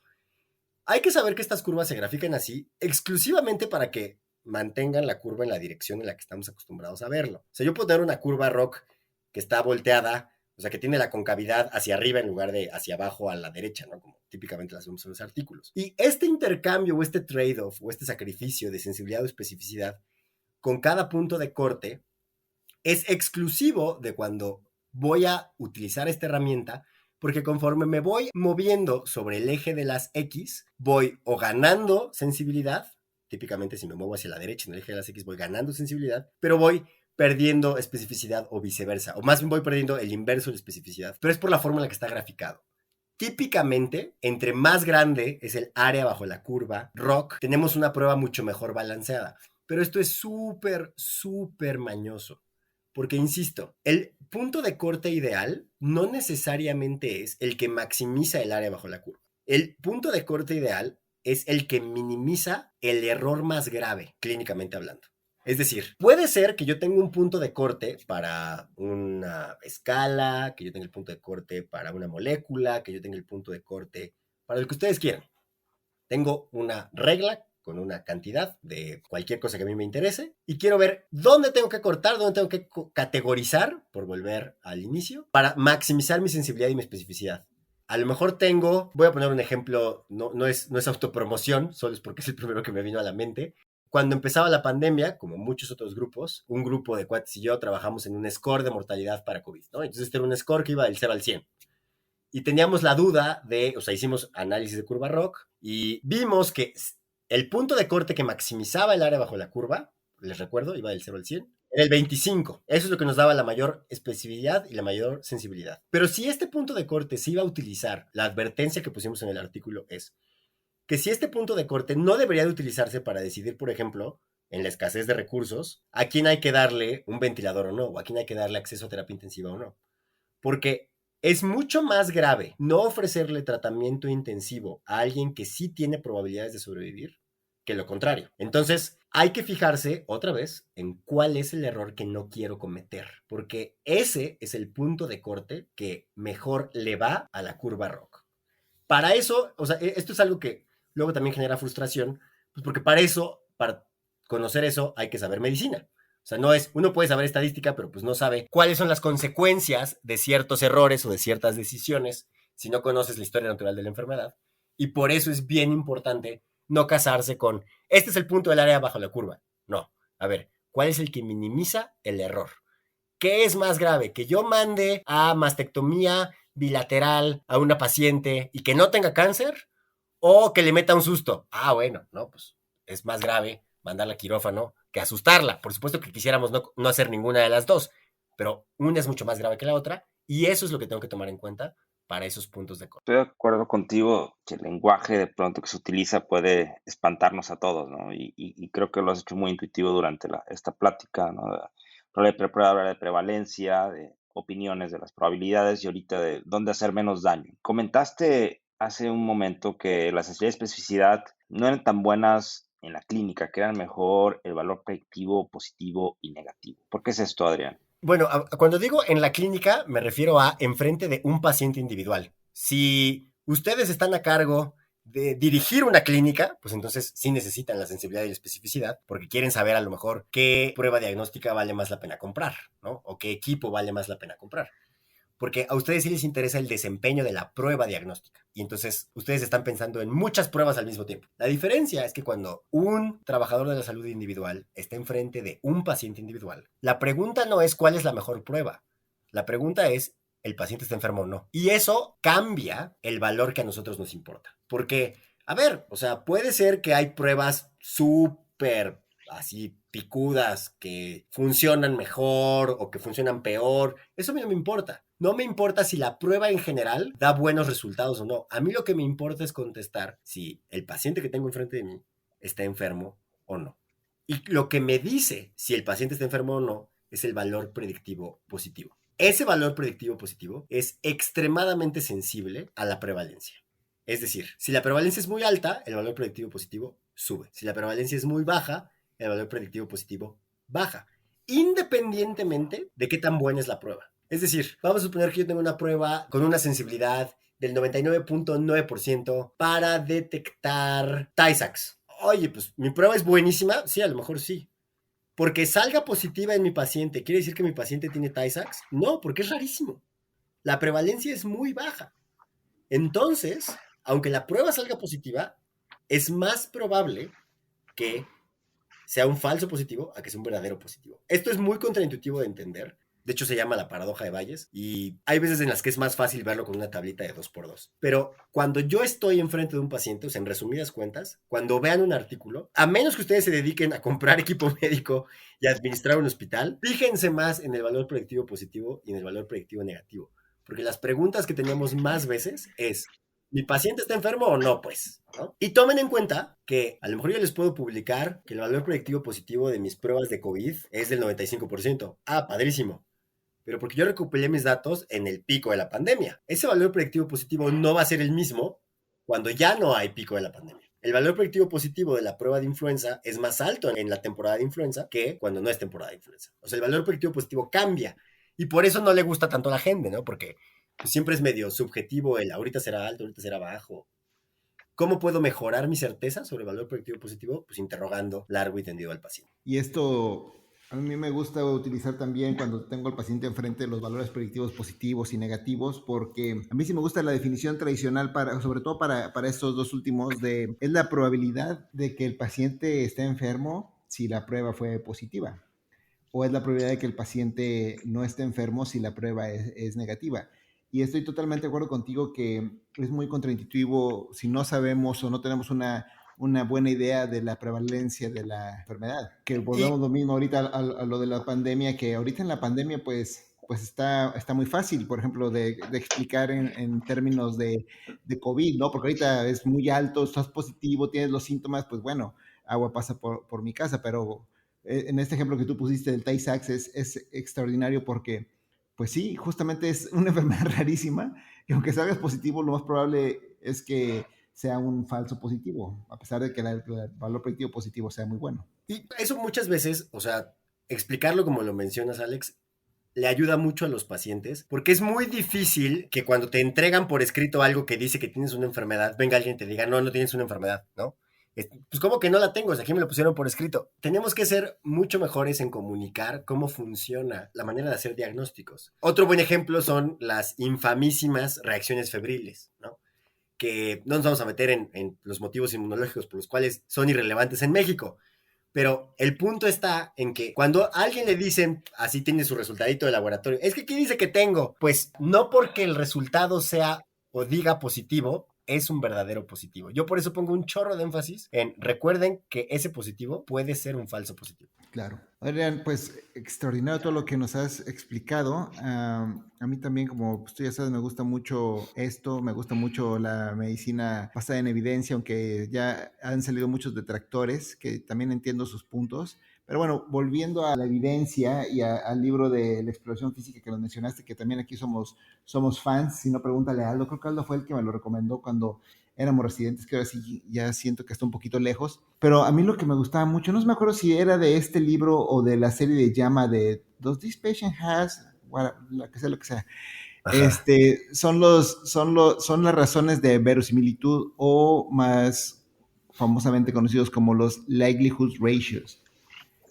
Hay que saber que estas curvas se grafican así exclusivamente para que mantengan la curva en la dirección en la que estamos acostumbrados a verlo. O sea, yo puedo tener una curva ROC que está volteada, o sea, que tiene la concavidad hacia arriba en lugar de hacia abajo a la derecha, ¿no? Como típicamente las vemos en los artículos. Y este intercambio o este trade-off o este sacrificio de sensibilidad o especificidad con cada punto de corte es exclusivo de cuando voy a utilizar esta herramienta, porque conforme me voy moviendo sobre el eje de las X, voy o ganando sensibilidad, típicamente si me muevo hacia la derecha en el eje de las X voy ganando sensibilidad, pero voy perdiendo especificidad o viceversa, o más bien voy perdiendo el inverso de la especificidad, pero es por la forma en la que está graficado. Típicamente, entre más grande es el área bajo la curva ROC, tenemos una prueba mucho mejor balanceada, pero esto es súper mañoso. Porque, insisto, el punto de corte ideal no necesariamente es el que maximiza el área bajo la curva. El punto de corte ideal es el que minimiza el error más grave, clínicamente hablando. Es decir, puede ser que yo tenga un punto de corte para una escala, que yo tenga el punto de corte para una molécula, que yo tenga el punto de corte para lo que ustedes quieran. Tengo una regla con una cantidad de cualquier cosa que a mí me interese y quiero ver dónde tengo que cortar, dónde tengo que categorizar, por volver al inicio, para maximizar mi sensibilidad y mi especificidad. A lo mejor voy a poner un ejemplo, no es autopromoción, solo es porque es el primero que me vino a la mente. Cuando empezaba la pandemia, como muchos otros grupos, un grupo de cuates y yo trabajamos en un score de mortalidad para COVID, ¿no? Entonces este era un score que iba del 0 al 100. Y teníamos la duda hicimos análisis de curva ROC y vimos que el punto de corte que maximizaba el área bajo la curva, les recuerdo, iba del 0 al 100, era el 25. Eso es lo que nos daba la mayor especificidad y la mayor sensibilidad. Pero si este punto de corte se iba a utilizar, la advertencia que pusimos en el artículo es que si este punto de corte no debería de utilizarse para decidir, por ejemplo, en la escasez de recursos, a quién hay que darle un ventilador o no, o a quién hay que darle acceso a terapia intensiva o no. Porque es mucho más grave no ofrecerle tratamiento intensivo a alguien que sí tiene probabilidades de sobrevivir que lo contrario. Entonces, hay que fijarse otra vez en cuál es el error que no quiero cometer, porque ese es el punto de corte que mejor le va a la curva ROC. Para eso, o sea, esto es algo que luego también genera frustración, pues porque para conocer eso hay que saber medicina. O sea, uno puede saber estadística, pero pues no sabe cuáles son las consecuencias de ciertos errores o de ciertas decisiones si no conoces la historia natural de la enfermedad. Y por eso es bien importante no casarse con, este es el punto del área bajo la curva. No, a ver, ¿cuál es el que minimiza el error? ¿Qué es más grave? ¿Que yo mande a mastectomía bilateral a una paciente y que no tenga cáncer? ¿O que le meta un susto? Ah, bueno, no, pues es más grave mandarla a quirófano que asustarla. Por supuesto que quisiéramos no hacer ninguna de las dos, pero una es mucho más grave que la otra y eso es lo que tengo que tomar en cuenta para esos puntos de corte. Estoy de acuerdo contigo que el lenguaje de pronto que se utiliza puede espantarnos a todos, ¿no? Y creo que lo has hecho muy intuitivo durante esta plática, ¿no? Hablar de prevalencia, de opiniones, de las probabilidades y ahorita de dónde hacer menos daño. Comentaste hace un momento que la sensibilidad y especificidad no eran tan buenas en la clínica, que eran mejor el valor predictivo, positivo y negativo. ¿Por qué es esto, Adrián? Bueno, cuando digo en la clínica, me refiero a enfrente de un paciente individual. Si ustedes están a cargo de dirigir una clínica, pues entonces sí necesitan la sensibilidad y la especificidad, porque quieren saber a lo mejor qué prueba diagnóstica vale más la pena comprar, ¿no? O qué equipo vale más la pena comprar. Porque a ustedes sí les interesa el desempeño de la prueba diagnóstica. Y entonces ustedes están pensando en muchas pruebas al mismo tiempo. La diferencia es que cuando un trabajador de la salud individual está enfrente de un paciente individual, la pregunta no es cuál es la mejor prueba. La pregunta es, ¿el paciente está enfermo o no? Y eso cambia el valor que a nosotros nos importa. Porque, a ver, o sea, puede ser que hay pruebas súper así picudas que funcionan mejor o que funcionan peor. Eso a mí no me importa. No me importa si la prueba en general da buenos resultados o no. A mí lo que me importa es contestar si el paciente que tengo enfrente de mí está enfermo o no. Y lo que me dice si el paciente está enfermo o no es el valor predictivo positivo. Ese valor predictivo positivo es extremadamente sensible a la prevalencia. Es decir, si la prevalencia es muy alta, el valor predictivo positivo sube. Si la prevalencia es muy baja, el valor predictivo positivo baja, independientemente de qué tan buena es la prueba. Es decir, vamos a suponer que yo tengo una prueba con una sensibilidad del 99.9% para detectar Tay-Sachs. Oye, pues mi prueba es buenísima, sí, a lo mejor sí. Porque salga positiva en mi paciente, ¿quiere decir que mi paciente tiene Tay-Sachs? No, porque es rarísimo. La prevalencia es muy baja. Entonces, aunque la prueba salga positiva, es más probable que sea un falso positivo a que sea un verdadero positivo. Esto es muy contraintuitivo de entender. De hecho, se llama la paradoja de Bayes y hay veces en las que es más fácil verlo con una tablita de 2x2. Pero cuando yo estoy enfrente de un paciente, o sea, en resumidas cuentas, cuando vean un artículo, a menos que ustedes se dediquen a comprar equipo médico y a administrar un hospital, fíjense más en el valor predictivo positivo y en el valor predictivo negativo. Porque las preguntas que tenemos más veces es, ¿mi paciente está enfermo o no? Pues, ¿no? Y tomen en cuenta que a lo mejor yo les puedo publicar que el valor predictivo positivo de mis pruebas de COVID es del 95%. Ah, padrísimo. Pero porque yo recuperé mis datos en el pico de la pandemia. Ese valor predictivo positivo no va a ser el mismo cuando ya no hay pico de la pandemia. El valor predictivo positivo de la prueba de influenza es más alto en la temporada de influenza que cuando no es temporada de influenza. O sea, el valor predictivo positivo cambia. Y por eso no le gusta tanto a la gente, ¿no? Porque pues, siempre es medio subjetivo el ahorita será alto, ahorita será bajo. ¿Cómo puedo mejorar mi certeza sobre el valor predictivo positivo? Pues interrogando largo y tendido al paciente. Y esto a mí me gusta utilizar también cuando tengo al paciente enfrente los valores predictivos positivos y negativos, porque a mí sí me gusta la definición tradicional, sobre todo para estos dos últimos, es la probabilidad de que el paciente esté enfermo si la prueba fue positiva, o es la probabilidad de que el paciente no esté enfermo si la prueba es negativa. Y estoy totalmente de acuerdo contigo que es muy contraintuitivo si no sabemos o no tenemos una buena idea de la prevalencia de la enfermedad. Que volvemos lo mismo ahorita a lo de la pandemia, que ahorita en la pandemia pues está muy fácil, por ejemplo, de explicar en términos de COVID, ¿no? Porque ahorita es muy alto, estás positivo, tienes los síntomas, pues bueno, agua pasa por mi casa, pero en este ejemplo que tú pusiste del Tay-Sachs es extraordinario porque, pues sí, justamente es una enfermedad rarísima y aunque salgas positivo, lo más probable es que sea un falso positivo, a pesar de que el valor predictivo positivo sea muy bueno. Y eso muchas veces, o sea, explicarlo como lo mencionas, Alex, le ayuda mucho a los pacientes, porque es muy difícil que cuando te entregan por escrito algo que dice que tienes una enfermedad, venga alguien y te diga, no, no tienes una enfermedad, ¿no? Pues ¿cómo que no la tengo? O sea, aquí me lo pusieron por escrito. Tenemos que ser mucho mejores en comunicar cómo funciona la manera de hacer diagnósticos. Otro buen ejemplo son las infamísimas reacciones febriles, ¿no? Que no nos vamos a meter en los motivos inmunológicos por los cuales son irrelevantes en México. Pero el punto está en que cuando a alguien le dicen, así tiene su resultadito de laboratorio, es que aquí dice que tengo, pues no porque el resultado sea o diga positivo, es un verdadero positivo. Yo por eso pongo un chorro de énfasis en recuerden que ese positivo puede ser un falso positivo. Claro. Adrián, pues extraordinario todo lo que nos has explicado. A mí también, como pues, tú ya sabes, me gusta mucho esto, me gusta mucho la medicina basada en evidencia, aunque ya han salido muchos detractores, que también entiendo sus puntos. Pero bueno, volviendo a la evidencia y al libro de la exploración física que nos mencionaste, que también aquí somos fans, si no pregúntale a Aldo, creo que Aldo fue el que me lo recomendó cuando éramos residentes, que ahora sí ya siento que está un poquito lejos, pero a mí lo que me gustaba mucho, no me acuerdo si era de este libro o de la serie de Llama de Does this patient has, lo que sea, son las razones de verosimilitud o más famosamente conocidos como los likelihood ratios.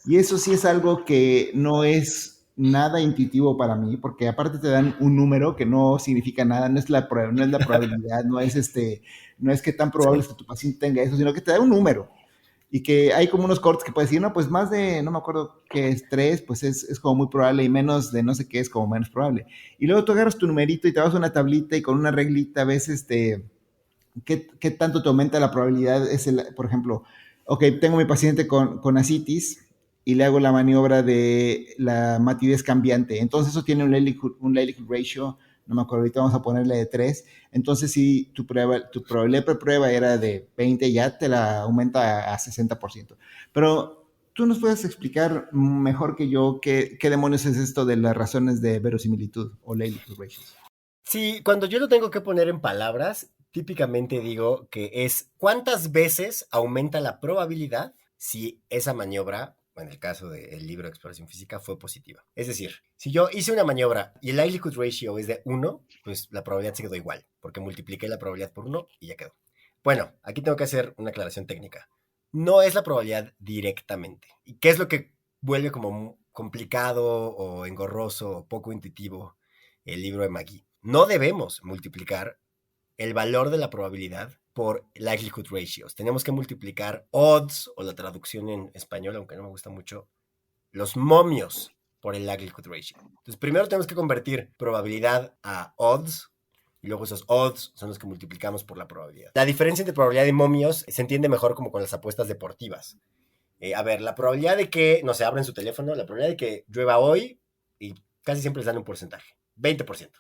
Y eso sí es algo que no es nada intuitivo para mí, porque aparte te dan un número que no significa nada, no es la probabilidad, no es que tan probable es que tu paciente tenga eso, sino que te da un número. Y que hay como unos cortes que puedes decir, no, pues más de, no me acuerdo qué es 3, pues es como muy probable, y menos de no sé qué es como menos probable. Y luego tú agarras tu numerito y te vas a una tablita y con una reglita ves qué tanto te aumenta la probabilidad. Por ejemplo, ok, tengo mi paciente con ascitis y le hago la maniobra de la matidez cambiante. Entonces eso tiene un likelihood ratio, no me acuerdo, ahorita vamos a ponerle de 3. Entonces si tu probabilidad de prueba era de 20, ya te la aumenta a 60%. Pero tú nos puedes explicar mejor que yo qué demonios es esto de las razones de verosimilitud o likelihood ratios. Sí, cuando yo lo tengo que poner en palabras, típicamente digo que es cuántas veces aumenta la probabilidad si esa maniobra en el caso del libro de exploración física, fue positiva. Es decir, si yo hice una maniobra y el likelihood ratio es de 1, pues la probabilidad se quedó igual, porque multipliqué la probabilidad por 1 y ya quedó. Bueno, aquí tengo que hacer una aclaración técnica. No es la probabilidad directamente. ¿Y qué es lo que vuelve como complicado o engorroso o poco intuitivo el libro de McGee? No debemos multiplicar el valor de la probabilidad por likelihood ratios. Tenemos que multiplicar odds, o la traducción en español, aunque no me gusta mucho, los momios por el likelihood ratio. Entonces, primero tenemos que convertir probabilidad a odds, y luego esos odds son los que multiplicamos por la probabilidad. La diferencia entre probabilidad y momios se entiende mejor como con las apuestas deportivas. A ver, la probabilidad de que, no se abren su teléfono, la probabilidad de que llueva hoy, y casi siempre les dan un porcentaje, 20%.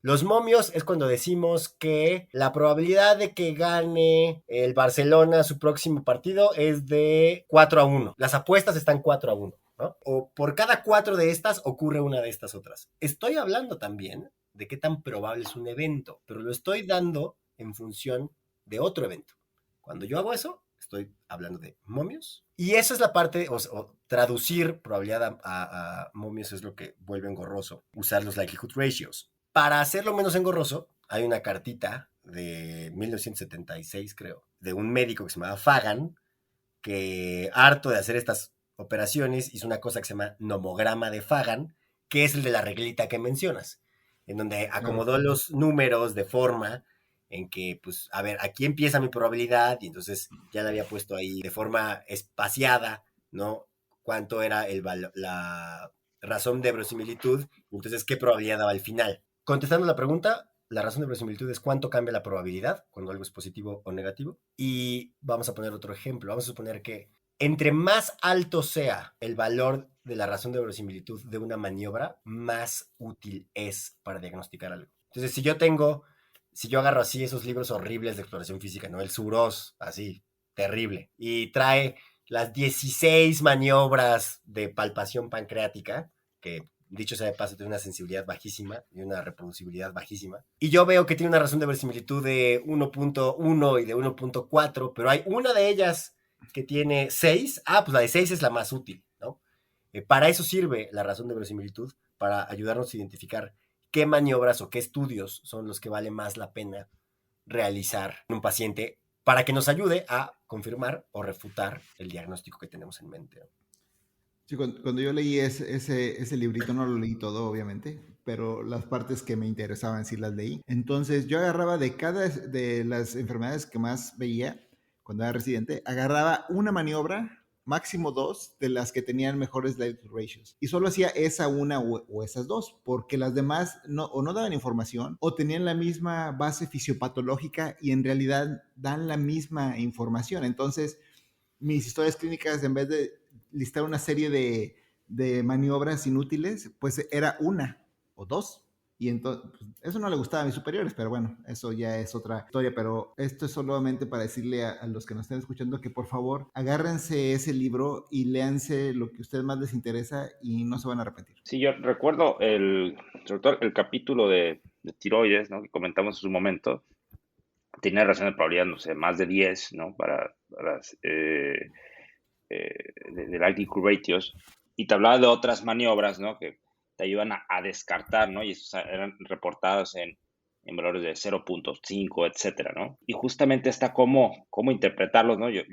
Los momios es cuando decimos que la probabilidad de que gane el Barcelona su próximo partido es de 4-1. Las apuestas están 4-1, ¿no? O por cada 4 de estas ocurre una de estas otras. Estoy hablando también de qué tan probable es un evento, pero lo estoy dando en función de otro evento. Cuando yo hago eso, estoy hablando de momios. Y esa es la parte, o traducir probabilidad a momios es lo que vuelve engorroso, usar los likelihood ratios. Para hacerlo menos engorroso, hay una cartita de 1976, creo, de un médico que se llamaba Fagan, que harto de hacer estas operaciones hizo una cosa que se llama nomograma de Fagan, que es el de la reglita que mencionas, en donde acomodó los números de forma en que, pues, a ver, aquí empieza mi probabilidad, y entonces ya la había puesto ahí de forma espaciada, ¿no? Cuánto era la razón de verosimilitud, entonces qué probabilidad daba al final. Contestando la pregunta, la razón de verosimilitud es cuánto cambia la probabilidad cuando algo es positivo o negativo. Y vamos a poner otro ejemplo. Vamos a suponer que entre más alto sea el valor de la razón de verosimilitud de una maniobra, más útil es para diagnosticar algo. Entonces, si yo agarro así esos libros horribles de exploración física, ¿no? El Suros, así, terrible, y trae las 16 maniobras de palpación pancreática, que dicho sea de paso, tiene una sensibilidad bajísima y una reproducibilidad bajísima. Y yo veo que tiene una razón de verosimilitud de 1.1 y de 1.4, pero hay una de ellas que tiene 6. Pues la de 6 es la más útil, ¿no? Para eso sirve la razón de verosimilitud, para ayudarnos a identificar qué maniobras o qué estudios son los que vale más la pena realizar en un paciente para que nos ayude a confirmar o refutar el diagnóstico que tenemos en mente, ¿no? Sí, cuando yo leí ese librito, no lo leí todo, obviamente, pero las partes que me interesaban sí las leí. Entonces yo agarraba de cada de las enfermedades que más veía cuando era residente, agarraba una maniobra, máximo 2, de las que tenían mejores likelihood ratios. Y solo hacía esa una o esas 2, porque las demás o no daban información o tenían la misma base fisiopatológica y en realidad dan la misma información. Entonces, mis historias clínicas, en vez de listar una serie de maniobras inútiles, pues era una o 2. Y entonces, pues, eso no le gustaba a mis superiores, pero bueno, eso ya es otra historia. Pero esto es solamente para decirle a los que nos estén escuchando que por favor agárrense ese libro y léanse lo que a ustedes más les interesa y no se van a arrepentir. Sí, yo recuerdo sobre todo el capítulo de tiroides, ¿no? Que comentamos en su momento. Tenía razón de probabilidad, no sé, más de 10, ¿no? Para de likelihood ratios. Y te hablaba de otras maniobras, ¿no? Que te ayudan a descartar, ¿no? Y esos eran reportados en valores de 0.5, etcétera, ¿no? Y justamente está cómo interpretarlos, ¿no? Yo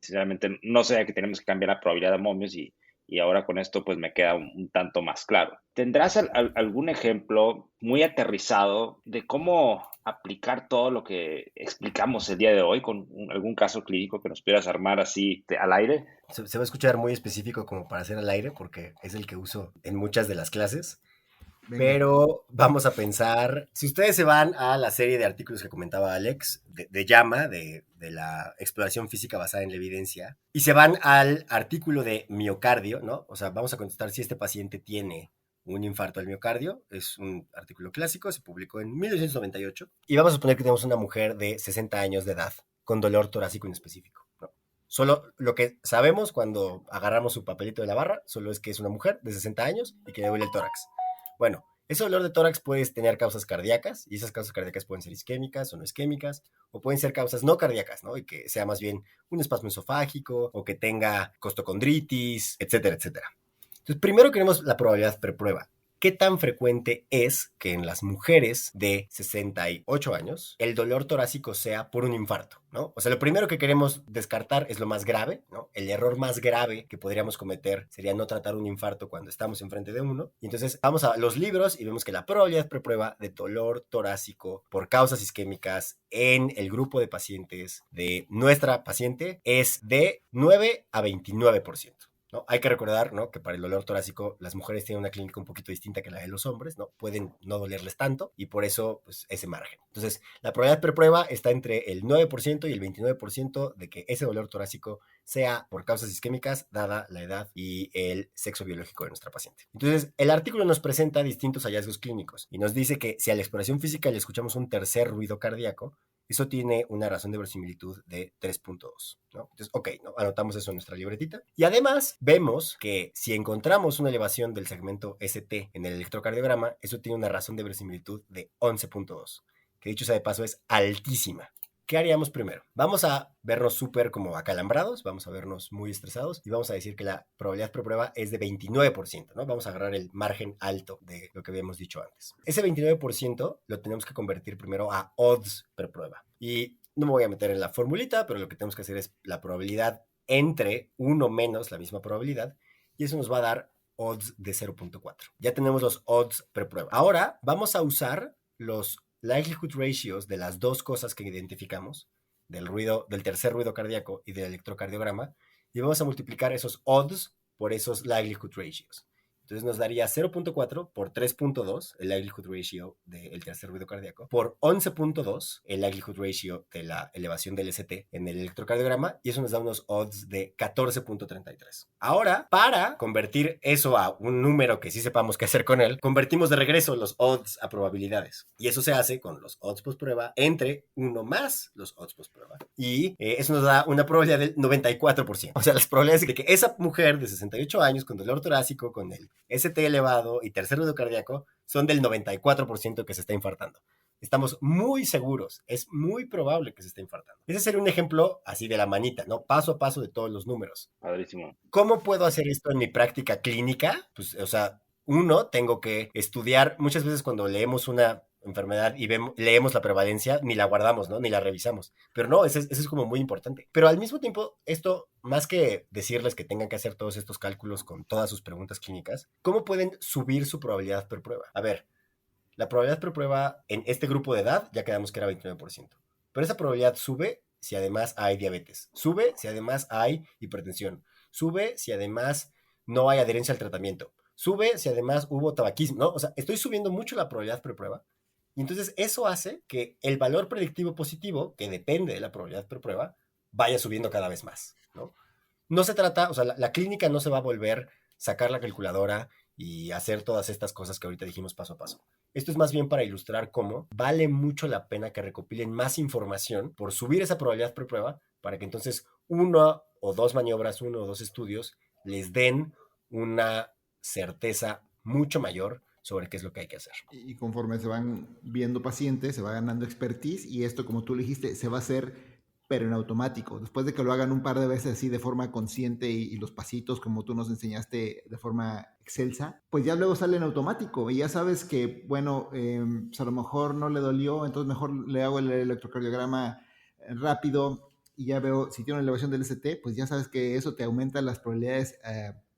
sinceramente no sé que tenemos que cambiar la probabilidad de momios y ahora con esto pues me queda un tanto más claro. ¿Tendrás algún ejemplo muy aterrizado de cómo aplicar todo lo que explicamos el día de hoy con algún caso clínico que nos pudieras armar así al aire? Se va a escuchar muy específico como para hacer al aire porque es el que uso en muchas de las clases. Venga. Pero vamos a pensar, si ustedes se van a la serie de artículos que comentaba Alex, de JAMA, de la exploración física basada en la evidencia, y se van al artículo de miocardio, ¿no? O sea, vamos a contestar si este paciente tiene un infarto al miocardio. Es un artículo clásico, se publicó en 1998, y vamos a suponer que tenemos una mujer de 60 años de edad con dolor torácico inespecífico, ¿no? Solo lo que sabemos cuando agarramos su papelito de la barra, solo es que es una mujer de 60 años y que le duele el tórax. Bueno, Ese dolor de tórax puede tener causas cardíacas, y esas causas cardíacas pueden ser isquémicas o no isquémicas, o pueden ser causas no cardíacas, ¿no? Y que sea más bien un espasmo esofágico, o que tenga costocondritis, etcétera, etcétera. Entonces, primero queremos la probabilidad preprueba. ¿Qué tan frecuente es que en las mujeres de 68 años el dolor torácico sea por un infarto, ¿no? O sea, lo primero que queremos descartar es lo más grave, ¿no? El error más grave que podríamos cometer sería no tratar un infarto cuando estamos enfrente de uno. Y entonces vamos a los libros y vemos que la probabilidad preprueba de dolor torácico por causas isquémicas en el grupo de pacientes de nuestra paciente es de 9 a 29%. ¿No? Hay que recordar, ¿no?, que para el dolor torácico las mujeres tienen una clínica un poquito distinta que la de los hombres, ¿no? Pueden no dolerles tanto y por eso, pues, ese margen. Entonces, la probabilidad preprueba está entre el 9% y el 29% de que ese dolor torácico sea por causas isquémicas, dada la edad y el sexo biológico de nuestra paciente. Entonces, el artículo nos presenta distintos hallazgos clínicos y nos dice que si a la exploración física le escuchamos un tercer ruido cardíaco, eso tiene una razón de verosimilitud de 3.2, ¿no? Entonces, ok, ¿no? Anotamos eso en nuestra libretita. Y además, vemos que si encontramos una elevación del segmento ST en el electrocardiograma, eso tiene una razón de verosimilitud de 11.2, que dicho sea de paso es altísima. ¿Qué haríamos primero? Vamos a vernos súper como acalambrados, vamos a vernos muy estresados y vamos a decir que la probabilidad preprueba es de 29%, ¿no? Vamos a agarrar el margen alto de lo que habíamos dicho antes. Ese 29% lo tenemos que convertir primero a odds preprueba. Y no me voy a meter en la formulita, pero lo que tenemos que hacer es la probabilidad entre 1 menos la misma probabilidad y eso nos va a dar odds de 0.4. Ya tenemos los odds preprueba. Ahora vamos a usar los likelihood ratios de las dos cosas que identificamos, del tercer ruido cardíaco y del electrocardiograma, y vamos a multiplicar esos odds por esos likelihood ratios. Entonces nos daría 0.4 por 3.2, el likelihood ratio del tercer ruido cardíaco, por 11.2, el likelihood ratio de la elevación del ST en el electrocardiograma, y eso nos da unos odds de 14.33. Ahora, para convertir eso a un número que sí sepamos qué hacer con él, convertimos de regreso los odds a probabilidades. Y eso se hace con los odds post prueba entre 1 más los odds post prueba. Y eso nos da una probabilidad del 94%. O sea, las probabilidades de que esa mujer de 68 años con dolor torácico, con el ST elevado y tercer ruido cardíaco son del 94% que se está infartando. Estamos muy seguros, es muy probable que se esté infartando. Ese sería un ejemplo así de la manita, ¿no? Paso a paso de todos los números. Padrísimo. ¿Cómo puedo hacer esto en mi práctica clínica? Pues, o sea, tengo que estudiar. Muchas veces cuando leemos una enfermedad y leemos la prevalencia, ni la guardamos, ¿no? Ni la revisamos. Pero no, eso es como muy importante. Pero al mismo tiempo, esto, más que decirles que tengan que hacer todos estos cálculos con todas sus preguntas clínicas, ¿cómo pueden subir su probabilidad por prueba? A ver, la probabilidad por prueba en este grupo de edad, ya quedamos que era 29%. Pero esa probabilidad sube si además hay diabetes. Sube si además hay hipertensión. Sube si además no hay adherencia al tratamiento. Sube si además hubo tabaquismo, ¿no? O sea, estoy subiendo mucho la probabilidad preprueba. Y entonces eso hace que el valor predictivo positivo, que depende de la probabilidad preprueba, vaya subiendo cada vez más, ¿no? No se trata, o sea, la clínica no se va a volver sacar la calculadora y hacer todas estas cosas que ahorita dijimos paso a paso. Esto es más bien para ilustrar cómo vale mucho la pena que recopilen más información por subir esa probabilidad preprueba para que entonces 1 o 2 maniobras, 1 o 2 estudios les den una certeza mucho mayor sobre qué es lo que hay que hacer. Y conforme se van viendo pacientes, se va ganando expertise y esto, como tú le dijiste, se va a hacer pero en automático. Después de que lo hagan un par de veces así de forma consciente y los pasitos como tú nos enseñaste de forma excelsa, pues ya luego sale en automático y ya sabes que, bueno, pues a lo mejor no le dolió, entonces mejor le hago el electrocardiograma rápido y ya veo si tiene una elevación del ST, pues ya sabes que eso te aumenta las probabilidades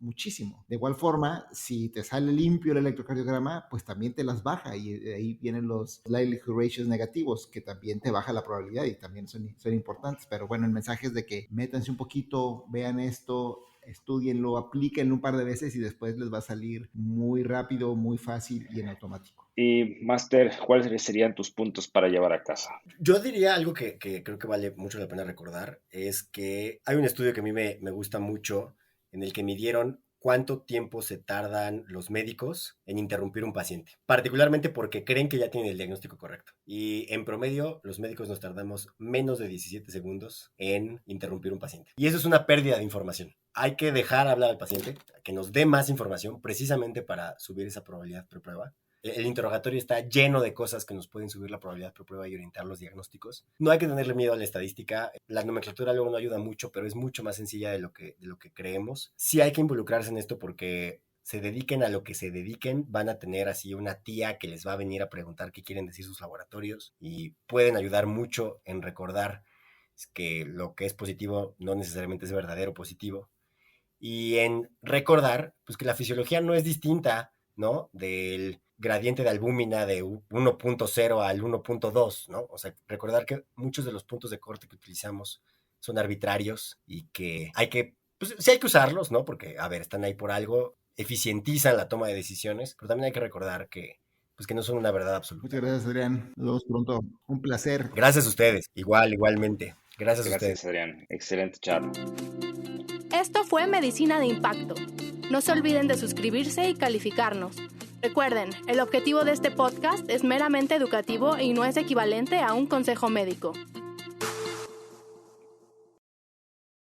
muchísimo. De igual forma, si te sale limpio el electrocardiograma, pues también te las baja y de ahí vienen los likelihood ratios negativos, que también te baja la probabilidad y también son importantes. Pero bueno, el mensaje es de que métanse un poquito, vean esto, estudienlo, aplíquenlo un par de veces y después les va a salir muy rápido, muy fácil y en automático. Y, Master, ¿cuáles serían tus puntos para llevar a casa? Yo diría algo que creo que vale mucho la pena recordar, es que hay un estudio que a mí me gusta mucho, en el que midieron cuánto tiempo se tardan los médicos en interrumpir un paciente, particularmente porque creen que ya tienen el diagnóstico correcto. Y en promedio, los médicos nos tardamos menos de 17 segundos en interrumpir un paciente. Y eso es una pérdida de información. Hay que dejar hablar al paciente, que nos dé más información, precisamente para subir esa probabilidad preprueba. el interrogatorio está lleno de cosas que nos pueden subir la probabilidad por prueba y orientar los diagnósticos. No hay que tenerle miedo a la estadística. La nomenclatura luego no ayuda mucho, pero es mucho más sencilla de lo que creemos. Sí hay que involucrarse en esto porque se dediquen a lo que se dediquen, van a tener así una tía que les va a venir a preguntar qué quieren decir sus laboratorios y pueden ayudar mucho en recordar que lo que es positivo no necesariamente es verdadero positivo. Y en recordar pues que la fisiología no es distinta, ¿no?, del gradiente de albúmina de 1.0 al 1.2, ¿no? O sea, recordar que muchos de los puntos de corte que utilizamos son arbitrarios y que hay que, pues sí hay que usarlos, ¿no? Porque, a ver, están ahí por algo, eficientizan la toma de decisiones, pero también hay que recordar que, pues que no son una verdad absoluta. Muchas gracias, Adrián. Nos vemos pronto. Un placer. Gracias a ustedes. Igualmente. Gracias a ustedes. Gracias, Adrián. Excelente charla. Esto fue Medicina de Impacto. No se olviden de suscribirse y calificarnos. Recuerden, el objetivo de este podcast es meramente educativo y no es equivalente a un consejo médico.